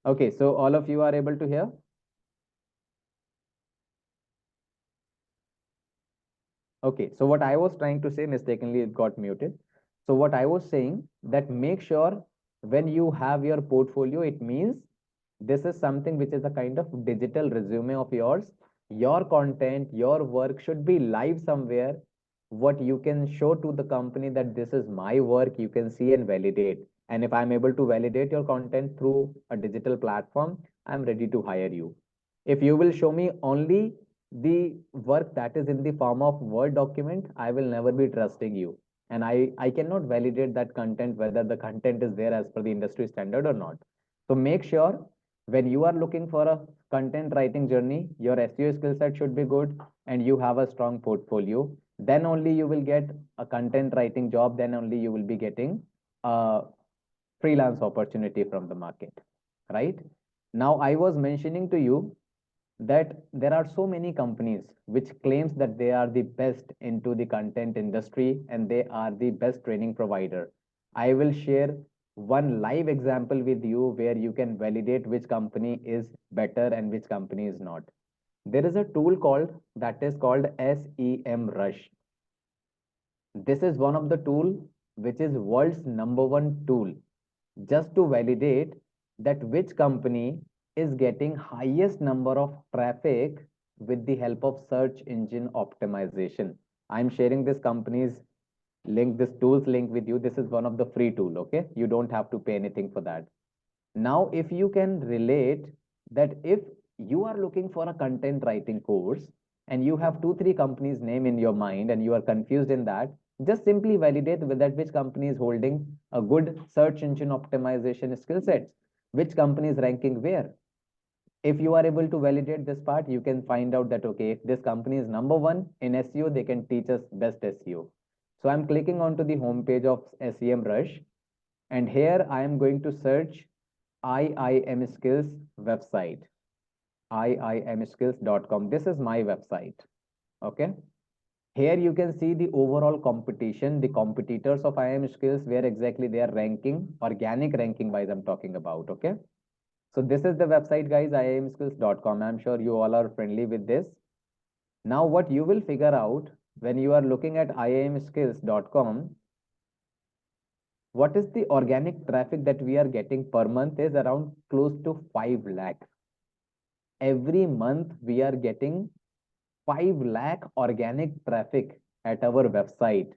okay, so all of you are able to hear? Okay, so what I was trying to say, mistakenly it got muted. So what I was saying, that make sure when you have your portfolio, it means this is something which is a kind of digital resume of yours. Your content, your work should be live somewhere. What you can show to the company that this is my work, you can see and validate. And if I'm able to validate your content through a digital platform, I'm ready to hire you. If you will show me only the work that is in the form of Word document, I will never be trusting you. And I cannot validate that content, whether the content is there as per the industry standard or not. So make sure when you are looking for a content writing journey, your SEO skill set should be good and you have a strong portfolio. Then only you will get a content writing job. Then only you will be getting a freelance opportunity from the market, right? Now, I was mentioning to you that there are so many companies which claims that they are the best into the content industry and they are the best training provider. I will share one live example with you where you can validate which company is better and which company is not. There is a tool called that is called SEM Rush. This is one of the tool which is world's #1 tool just to validate that which company is getting highest number of traffic with the help of search engine optimization. I'm sharing this company's link, this tool's link with you. This is one of the free tool. Okay. You don't have to pay anything for that. Now, if you can relate that if you are looking for a content writing course and you have two, three companies' name in your mind and you are confused in that, just simply validate with that which company is holding a good search engine optimization skill sets, which company is ranking where. If you are able to validate this part, you can find out that, okay, if this company is number one in SEO, they can teach us best SEO. So I'm clicking onto the homepage of SEM Rush, and here I am going to search IIM Skills website, iimskills.com. This is my website. Okay. Here you can see the overall competition, the competitors of IIM Skills, where exactly they are ranking, organic ranking wise I'm talking about. Okay. So this is the website, guys, iimskills.com. I'm sure you all are friendly with this. Now, what you will figure out when you are looking at iimskills.com, what is the organic traffic that we are getting per month is around close to 5 lakh. Every month we are getting 5 lakh organic traffic at our website.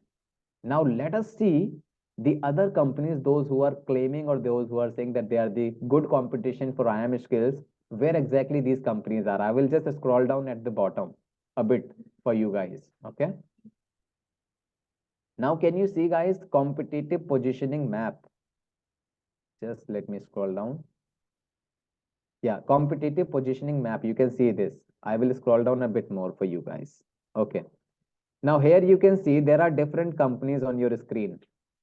Now let us see the other companies, those who are claiming or those who are saying that they are the good competition for IIM Skills, where exactly these companies are. I will just scroll down at the bottom a bit for you guys. Okay. Now can you see, guys, competitive positioning map? Just let me scroll down. Yeah, competitive positioning map. You can see this. I will scroll down a bit more for you guys. Okay. Now here you can see there are different companies on your screen.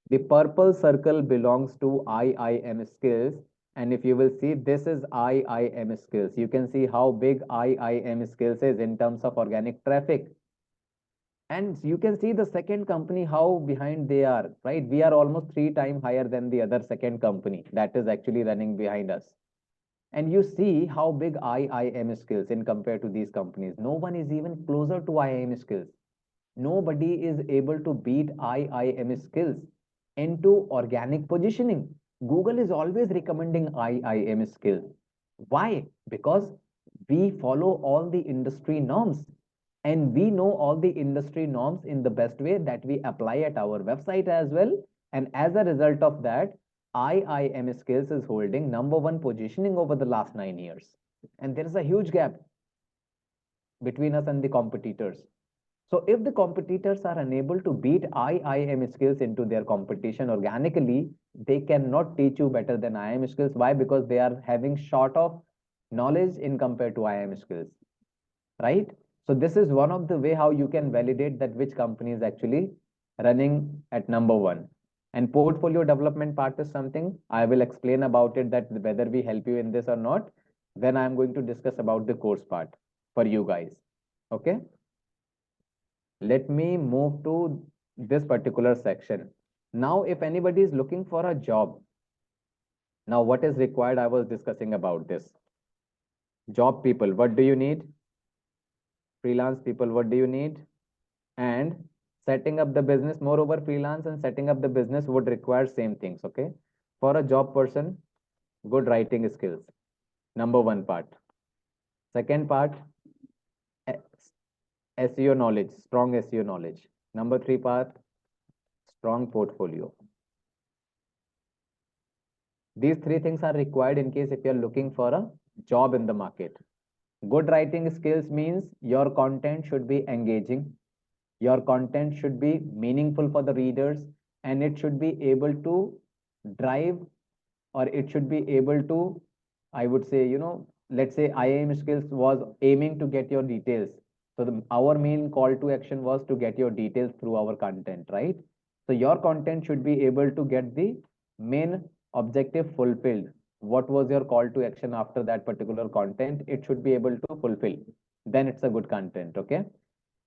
The purple circle belongs to IIM Skills. And if you will see, this is IIM Skills. You can see how big IIM Skills is in terms of organic traffic. And you can see the second company, how behind they are, right? We are almost 3 times higher than the other second company that is actually running behind us. And you see how big IIM Skills in compared to these companies. No one is even closer to IIM Skills. Nobody is able to beat IIM Skills into organic positioning. Google is always recommending IIM Skills. Why? Because we follow all the industry norms and we know all the industry norms in the best way that we apply at our website as well. And as a result of that, IIM Skills is holding #1 positioning over the last 9 years. And there is a huge gap between us and the competitors. So if the competitors are unable to beat IIM Skills into their competition organically, they cannot teach you better than IIM Skills. Why? Because they are having short of knowledge in compared to IIM Skills, right? So this is one of the way how you can validate that which company is actually running at #1. And portfolio development part is something I will explain about it, that whether we help you in this or not, then I'm going to discuss about the course part for you guys. Okay. Let me move to this particular section. Now, if anybody is looking for a job, now what is required? I was discussing about this. Job people, what do you need? Freelance people, what do you need? And setting up the business. Moreover, freelance and setting up the business would require same things. Okay. For a job person, good writing skills. #1 part. Second part, SEO knowledge, strong SEO knowledge. #3 part, strong portfolio. These 3 things are required in case if you're looking for a job in the market. Good writing skills means your content should be engaging. Your content should be meaningful for the readers, and it should be able to drive, or it should be able to, I would say, let's say IIM Skills was aiming to get your details. So our main call to action was to get your details through our content, right? So your content should be able to get the main objective fulfilled. What was your call to action after that particular content? It should be able to fulfill. Then it's a good content. Okay.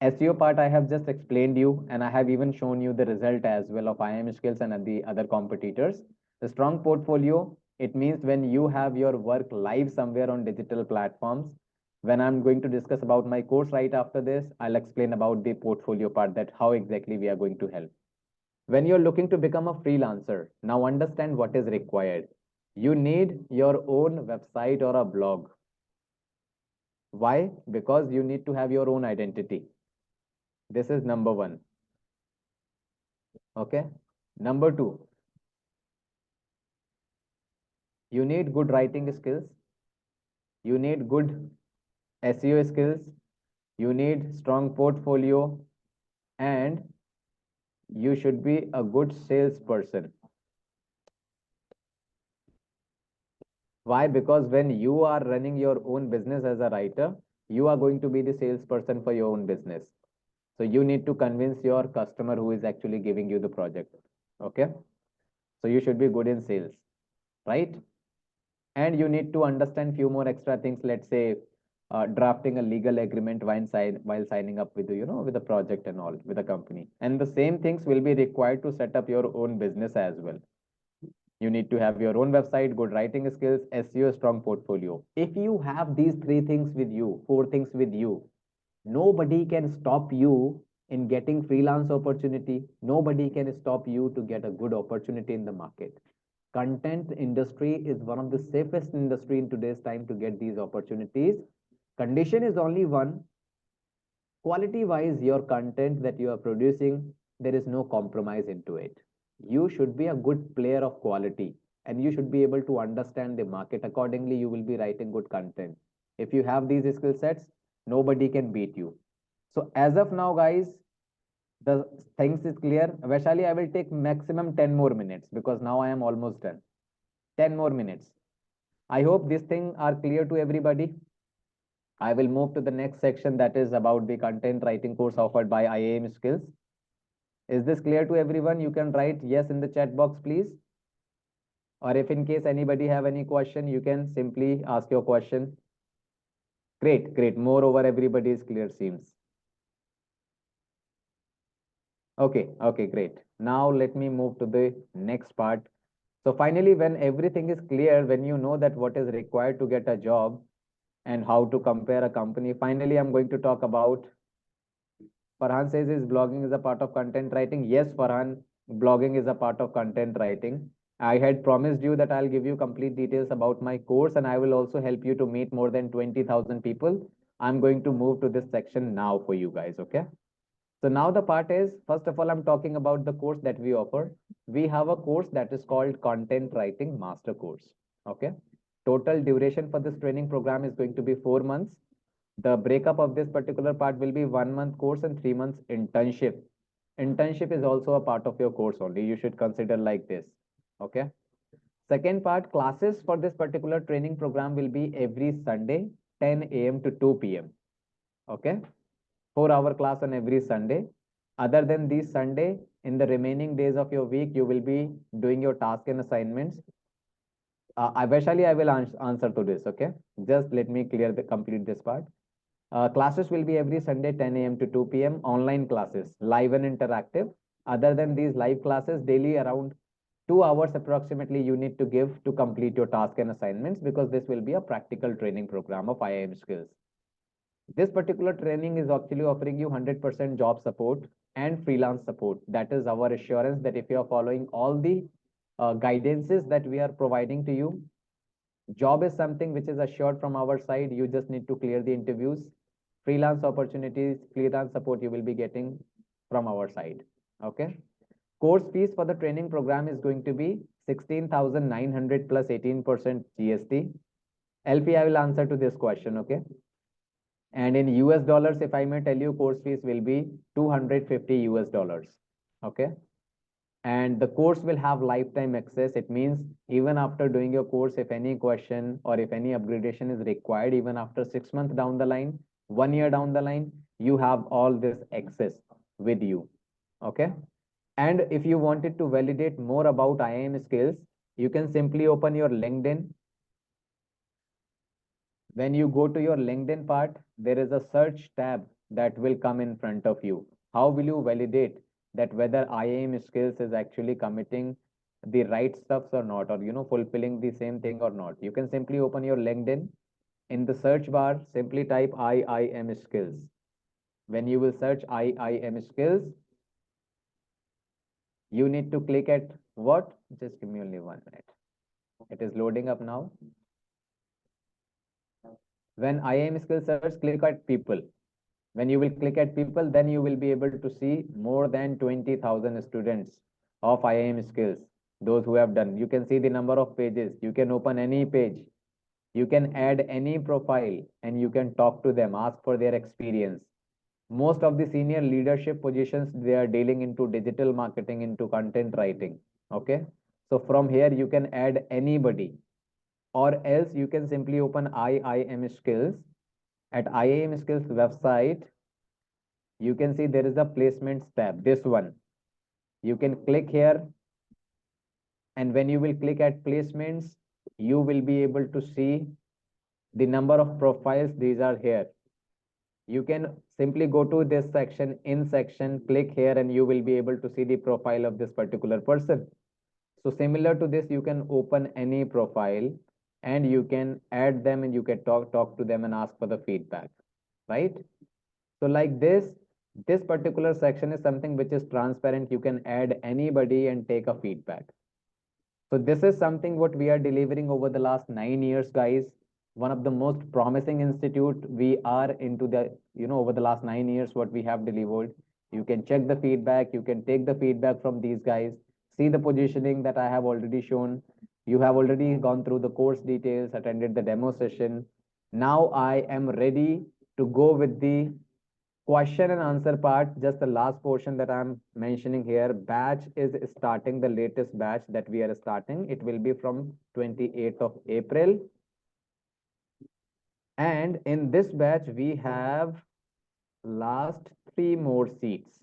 SEO part I have just explained you, and I have even shown you the result as well of IIM Skills and the other competitors. The strong portfolio, it means when you have your work live somewhere on digital platforms. When I'm going to discuss about my course right after this, I'll explain about the portfolio part, that how exactly we are going to help. When you're looking to become a freelancer, now understand what is required. You need your own website or a blog. Why? Because you need to have your own identity. This is #1. Okay. #2. You need good writing skills. You need good SEO skills. You need strong portfolio, and you should be a good salesperson. Why? Because when you are running your own business as a writer, you are going to be the salesperson for your own business. So you need to convince your customer who is actually giving you the project. Okay. So you should be good in sales, right? And you need to understand few more extra things. Let's say drafting a legal agreement while signing up with with the project and all with the company. And the same things will be required to set up your own business as well. You need to have your own website, good writing skills, SEO, strong portfolio. If you have these three things with you, four things with you, nobody can stop you in getting freelance opportunity. Nobody can stop you to get a good opportunity in the market. Content industry is one of the safest industry in today's time to get these opportunities. Condition is only one. Quality wise, your content that you are producing, there is no compromise into it. You should be a good player of quality, and you should be able to understand the market accordingly. You will be writing good content. If you have these skill sets, nobody can beat you. So as of now, guys, the things is clear. Vaishali, I will take maximum 10 more minutes because now I am almost done. 10 more minutes. I hope these things are clear to everybody. I will move to the next section, that is about the content writing course offered by IAM Skills. Is this clear to everyone? You can write yes in the chat box, please. Or if in case anybody have any question, you can simply ask your question. Great, great. Moreover, everybody is clear, seems. Okay, great. Now let me move to the next part. So finally, when everything is clear, when you know that what is required to get a job and how to compare a company, finally, I'm going to talk about. Farhan says his blogging is a part of content writing. Yes, Farhan, blogging is a part of content writing. I had promised you that I'll give you complete details about my course, and I will also help you to meet more than 20,000 people. I'm going to move to this section now for you guys, okay? So now the part is, first of all, I'm talking about the course that we offer. We have a course that is called Content Writing Master Course. Okay. Total duration for this training program is going to be 4 months. The breakup of this particular part will be 1 month course and 3 months internship. Internship is also a part of your course only. You should consider like this. Okay. Second part, classes for this particular training program will be every Sunday, 10 a.m. to 2 p.m. Okay. 4 hour class on every Sunday. Other than these Sunday, in the remaining days of your week, you will be doing your task and assignments. Eventually, I will answer to this. Okay, just let me complete this part. Classes will be every Sunday 10 a.m. to 2 p.m. Online classes, live and interactive. Other than these live classes, daily around 2 hours approximately you need to give to complete your task and assignments, because this will be a practical training program of IIM skills. This particular training is actually offering you 100% job support and freelance support. That is our assurance that if you are following all the guidances that we are providing to you, job is something which is assured from our side. You just need to clear the interviews. Freelance opportunities, freelance support you will be getting from our side. Okay. Course fees for the training program is going to be 16,900 plus 18% GST. LP, I will answer to this question. Okay. And in US dollars, if I may tell you, course fees will be 250 US dollars. Okay. And the course will have lifetime access. It means even after doing your course, if any question or if any upgradation is required, even after 6 months down the line, 1 year down the line, you have all this access with you. Okay. And if you wanted to validate more about IIM skills, you can simply open your LinkedIn. When you go to your LinkedIn part, there is a search tab that will come in front of you. How will you validate that whether IAM skills is actually committing the right stuffs or not, or fulfilling the same thing or not? You can simply open your LinkedIn. In the search bar, simply type IIM skills. When you will search IIM skills, you need to click at what? Just give me only 1 minute. It is loading up now. When IIM skill search, click at people. When you will click at people, then you will be able to see more than 20,000 students of IIM skills. Those who have done, you can see the number of pages. You can open any page. You can add any profile and you can talk to them, ask for their experience. Most of the senior leadership positions, they are dealing into digital marketing, into content writing. Okay. So from here, you can add anybody, or else you can simply open IIM Skills. At IIM Skills website, you can see there is a placements tab, this one. You can click here, and when you will click at placements, you will be able to see the number of profiles. These are here. You can simply go to this section, in section, click here, and you will be able to see the profile of this particular person. So similar to this, you can open any profile and you can add them and you can talk to them and ask for the feedback, right? So like this particular section is something which is transparent. You can add anybody and take a feedback. So this is something what we are delivering over the last 9 years, guys. One of the most promising institute we are into the, over the last 9 years, what we have delivered. You can check the feedback. You can take the feedback from these guys. See the positioning that I have already shown. You have already gone through the course details, attended the demo session. Now I am ready to go with the question and answer part. Just the last portion that I'm mentioning here. Batch is starting, the latest batch that we are starting. It will be from 28th of April. And in this batch, we have last 3 more seats.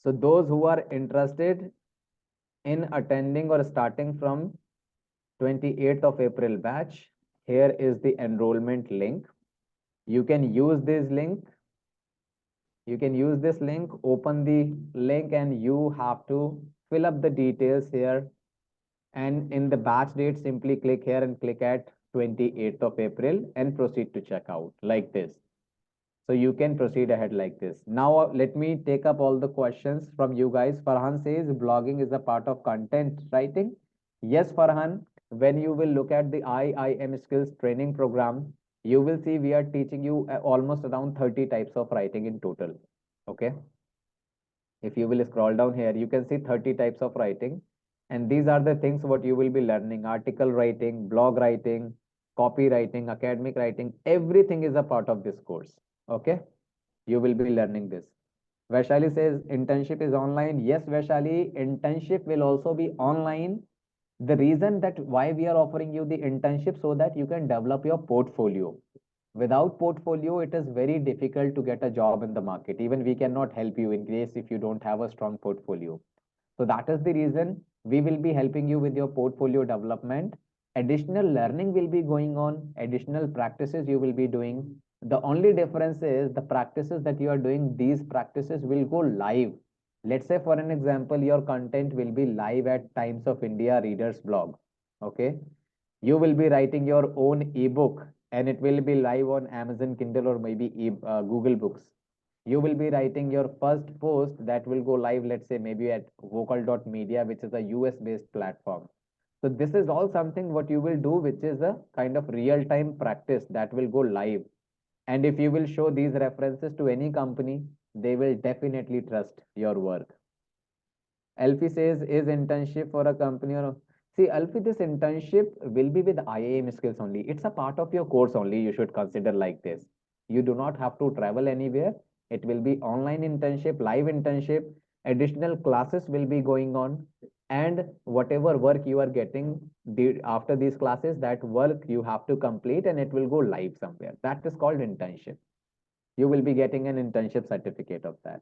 So those who are interested in attending or starting from 28th of April batch, here is the enrollment link. You can use this link. You can use this link, open the link, and you have to fill up the details here. And in the batch date, simply click here and click at 28th of April and proceed to checkout like this. So you can proceed ahead like this. Now, let me take up all the questions from you guys. Farhan says blogging is a part of content writing. Yes, Farhan, when you will look at the IIM skills training program, you will see we are teaching you almost around 30 types of writing in total. Okay. If you will scroll down here, you can see 30 types of writing. And these are the things what you will be learning: article writing, blog writing, copywriting, academic writing. Everything is a part of this course. Okay. You will be learning this. Vaishali says internship is online. Yes, Vaishali, internship will also be online. The reason that why we are offering you the internship, so that you can develop your portfolio. Without portfolio, it is very difficult to get a job in the market. Even we cannot help you in case if you don't have a strong portfolio. So that is the reason we will be helping you with your portfolio development. Additional learning will be going on, additional practices you will be doing. The only difference is the practices that you are doing, these practices will go live. Let's say, for an example, your content will be live at Times of India readers blog. Okay. You will be writing your own ebook and it will be live on Amazon Kindle or maybe Google Books. You will be writing your first post that will go live, let's say maybe at vocal.media, which is a US based platform. So this is all something what you will do, which is a kind of real time practice that will go live. And if you will show these references to any company, they will definitely trust your work. Alfie says, is internship for a company or see, Alfie, this internship will be with IAM skills only. It's a part of your course only. You should consider like this. You do not have to travel anywhere. It will be online internship, live internship. Additional classes will be going on, and whatever work you are getting after these classes, that work you have to complete, and it will go live somewhere. That is called internship. You will be getting an internship certificate of that.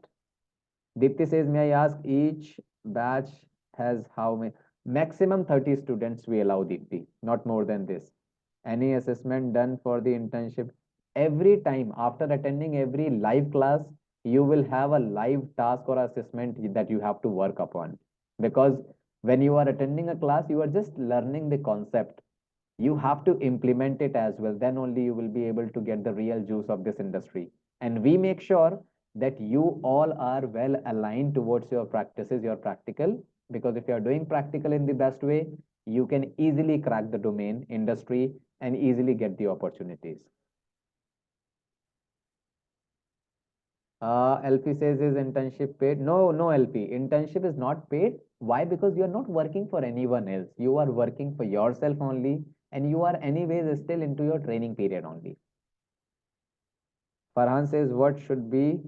Deepti says, may I ask, each batch has how many? Maximum 30 students we allow, Deepti, not more than this. Any assessment done for the internship? Every time after attending every live class, you will have a live task or assessment that you have to work upon. Because when you are attending a class, you are just learning the concept. You have to implement it as well. Then only you will be able to get the real juice of this industry. And we make sure that you all are well aligned towards your practices, your practical, because if you are doing practical in the best way, you can easily crack the domain industry and easily get the opportunities. LP says, is internship paid? No, no, LP. Internship is not paid. Why? Because you are not working for anyone else. You are working for yourself only, and you are anyways still into your training period only. Farhan says, what should be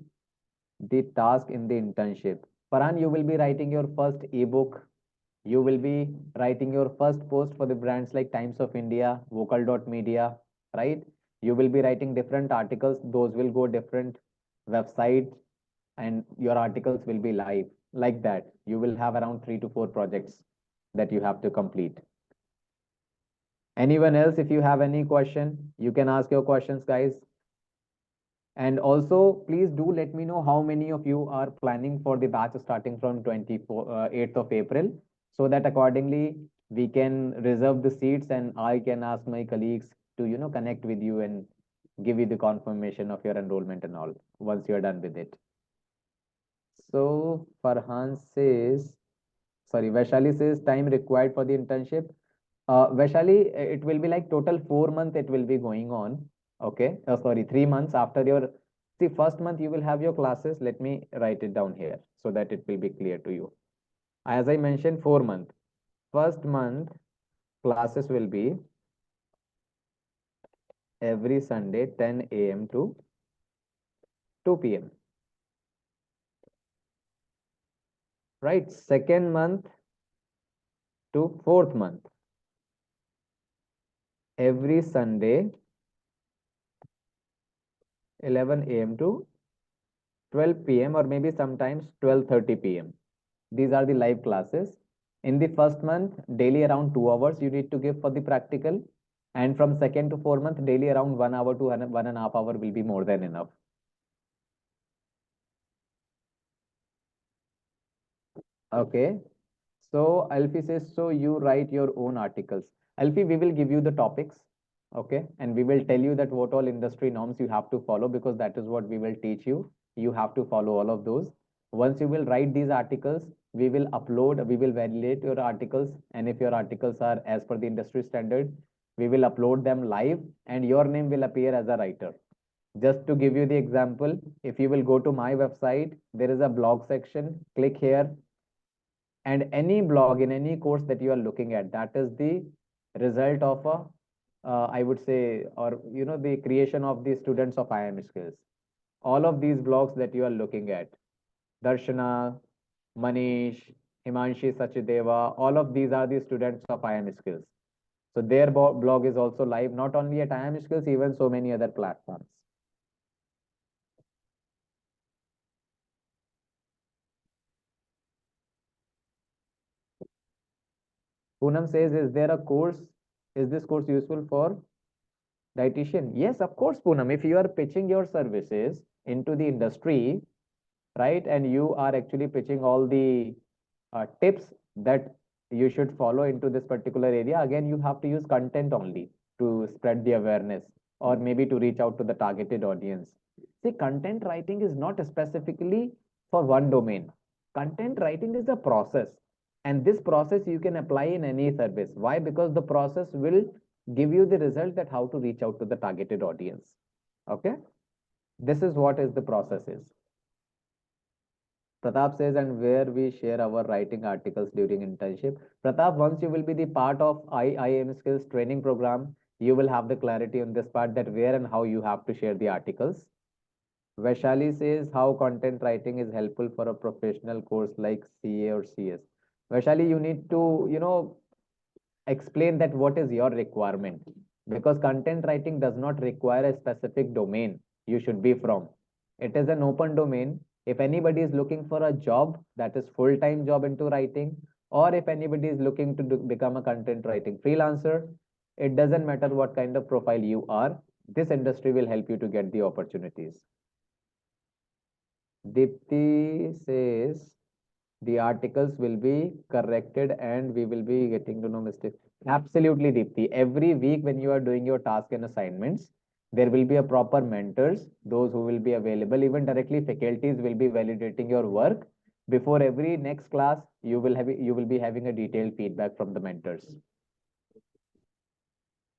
the task in the internship? Farhan, you will be writing your first ebook. You will be writing your first post for the brands like Times of India, Vocal.media, right? You will be writing different articles. Those will go different websites, and your articles will be live. Like that, you will have around 3 to 4 projects that you have to complete. Anyone else, if you have any question, you can ask your questions, guys. And also, please do let me know how many of you are planning for the batch starting from 8th of April, so that accordingly we can reserve the seats and I can ask my colleagues to, connect with you and give you the confirmation of your enrollment and all once you're done with it. So Farhan says, sorry, Vaishali says time required for the internship. Vaishali, it will be like total 4 months it will be going on. Okay. Sorry, 3 months after your, see, first month you will have your classes. Let me write it down here so that it will be clear to you. As I mentioned, 4 months. First month classes will be every Sunday, 10 a.m. to 2 p.m. Right. Second month to fourth month, every Sunday, 11 a.m. to 12 p.m. or maybe sometimes 12:30 p.m. These are the live classes. In the first month, daily around 2 hours you need to give for the practical. And from second to 4 month, daily around 1 hour to 1.5 hour will be more than enough. Okay. So Alfie says, so you write your own articles. Alfie, we will give you the topics. Okay. And we will tell you that what all industry norms you have to follow, because that is what we will teach you. You have to follow all of those. Once you will write these articles, we will upload, we will validate your articles. And if your articles are as per the industry standard, we will upload them live and your name will appear as a writer. Just to give you the example, if you will go to my website, there is a blog section. Click here, and any blog in any course that you are looking at, that is the result of a, I would say, or the creation of the students of IIM skills. All of these blogs that you are looking at, Darshana, Manish, Himanshi, Sachideva, all of these are the students of IIM skills. So their blog is also live, not only at IIM skills, even so many other platforms. Poonam says, is there a course, is this course useful for dietitian? Yes, of course, Poonam. If you are pitching your services into the industry, right, and you are actually pitching all the tips that you should follow into this particular area, again, you have to use content only to spread the awareness or maybe to reach out to the targeted audience. See, content writing is not specifically for one domain. Content writing is a process, and this process you can apply in any service. Why? Because the process will give you the result that how to reach out to the targeted audience. Okay, this is what is the process is. Pratap says, and where we share our writing articles during internship. Pratap, once you will be the part of IIM skills training program, you will have the clarity on this part, that where and how you have to share the articles. Vaishali says, how content writing is helpful for a professional course like CA or CS. Vaishali, you need to, explain that what is your requirement, because content writing does not require a specific domain you should be from. It is an open domain. If anybody is looking for a job that is full-time job into writing, or if anybody is looking to become a content writing freelancer, it doesn't matter what kind of profile you are, this industry will help you to get the opportunities. Dipti says, the articles will be corrected and we will be getting to know mistakes. Absolutely, Deepthi. Every week when you are doing your task and assignments, there will be a proper mentors, those who will be available. Even directly faculties will be validating your work. Before every next class, you will be having a detailed feedback from the mentors.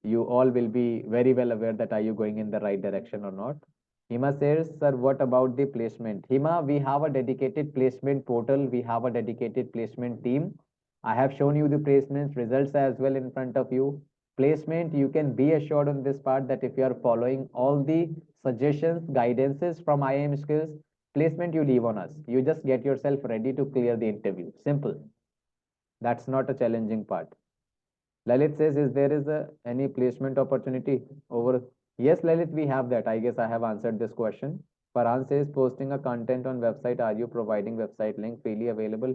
You all will be very well aware that are you going in the right direction or not. Hima says, sir, what about the placement? Hima, we have a dedicated placement portal. We have a dedicated placement team. I have shown you the placements results as well in front of you. Placement, you can be assured on this part that if you are following all the suggestions, guidances from IIM Skills, placement you leave on us. You just get yourself ready to clear the interview. Simple. That's not a challenging part. Lalit says, is there is any placement opportunity over? Yes, Lalit, we have that. I guess I have answered this question. Farhan says, posting a content on website, are you providing website link freely available?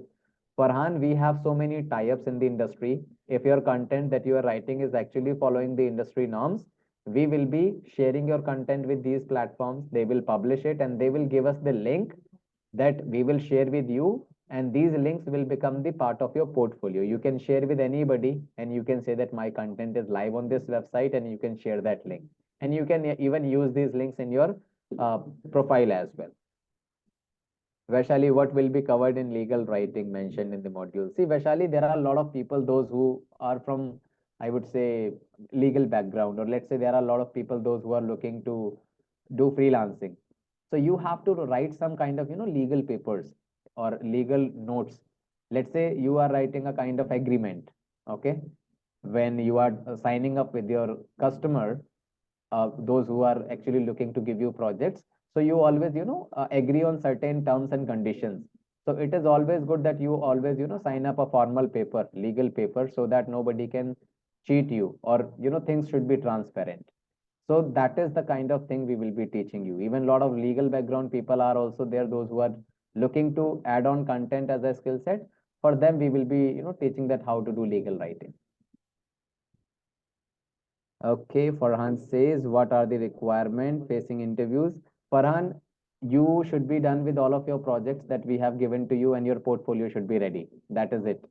Farhan, we have so many tie-ups in the industry. If your content that you are writing is actually following the industry norms, we will be sharing your content with these platforms. They will publish it and they will give us the link that we will share with you, and these links will become the part of your portfolio. You can share with anybody and you can say that my content is live on this website, and you can share that link, and you can even use these links in your profile as well. Vaishali, what will be covered in legal writing mentioned in the module? See, Vaishali, there are a lot of people, those who are from, I would say, legal background, or let's say there are a lot of people, those who are looking to do freelancing. So you have to write some kind of, legal papers or legal notes. Let's say you are writing a kind of agreement, okay? When you are signing up with your customer, those who are actually looking to give you projects, so you always agree on certain terms and conditions. So it is always good that you always sign up a formal paper, legal paper, so that nobody can cheat you, or things should be transparent. So that is the kind of thing we will be teaching you. Even a lot of legal background people are also there, those who are looking to add on content as a skill set. For them, we will be teaching that how to do legal writing. Okay, Farhan says, what are the requirements facing interviews? Farhan, you should be done with all of your projects that we have given to you, and your portfolio should be ready. That is it.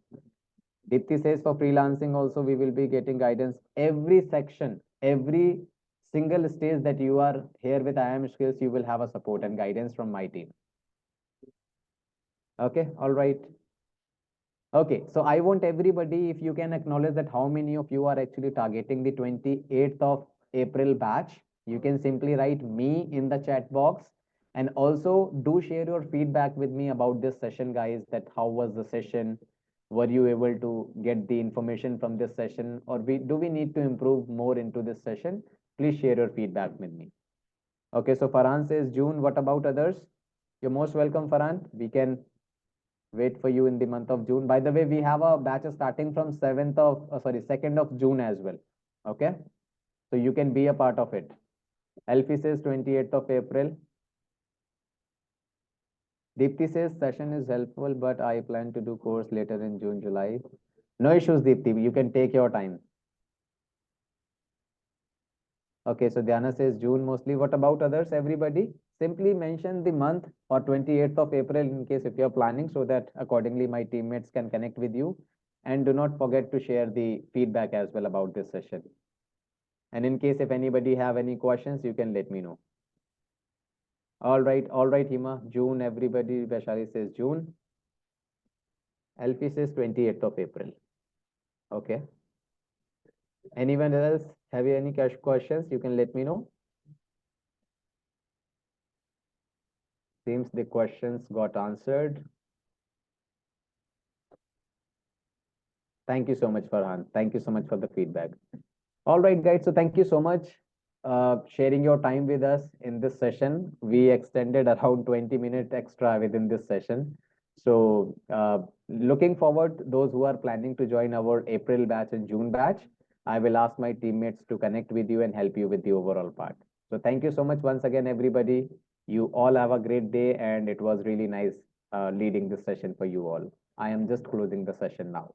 Dipti says, for freelancing also, we will be getting guidance. Every section, every single stage that you are here with IIM Skills, you will have a support and guidance from my team. Okay, all right. Okay, so I want everybody, if you can acknowledge that how many of you are actually targeting the 28th of April batch. You can simply write me in the chat box, and also do share your feedback with me about this session, guys, that how was the session? Were you able to get the information from this session, or do we need to improve more into this session? Please share your feedback with me. Okay, so Farhan says June. What about others? You're most welcome, Farhan. We can wait for you in the month of June. By the way, we have a batch starting from 2nd of June as well. Okay, so you can be a part of it. Alfie says 28th of April. Deepthi says session is helpful, but I plan to do course later in June, July. No issues, Deepthi. You can take your time. Okay, so Diana says June mostly. What about others, everybody? Simply mention the month or 28th of April in case if you're planning, so that accordingly my teammates can connect with you. And do not forget to share the feedback as well about this session. And in case if anybody have any questions, you can let me know. All right, Hima. June, everybody. Vaishali says June. Alfie says 28th of April. Okay. Anyone else have any questions? You can let me know. Seems the questions got answered. Thank you so much, Farhan. Thank you so much for the feedback. All right, guys. So thank you so much sharing your time with us in this session. We extended around 20 minutes extra within this session. So looking forward, those who are planning to join our April batch and June batch, I will ask my teammates to connect with you and help you with the overall part. So thank you so much once again, everybody. You all have a great day, and it was really nice leading this session for you all. I am just closing the session now.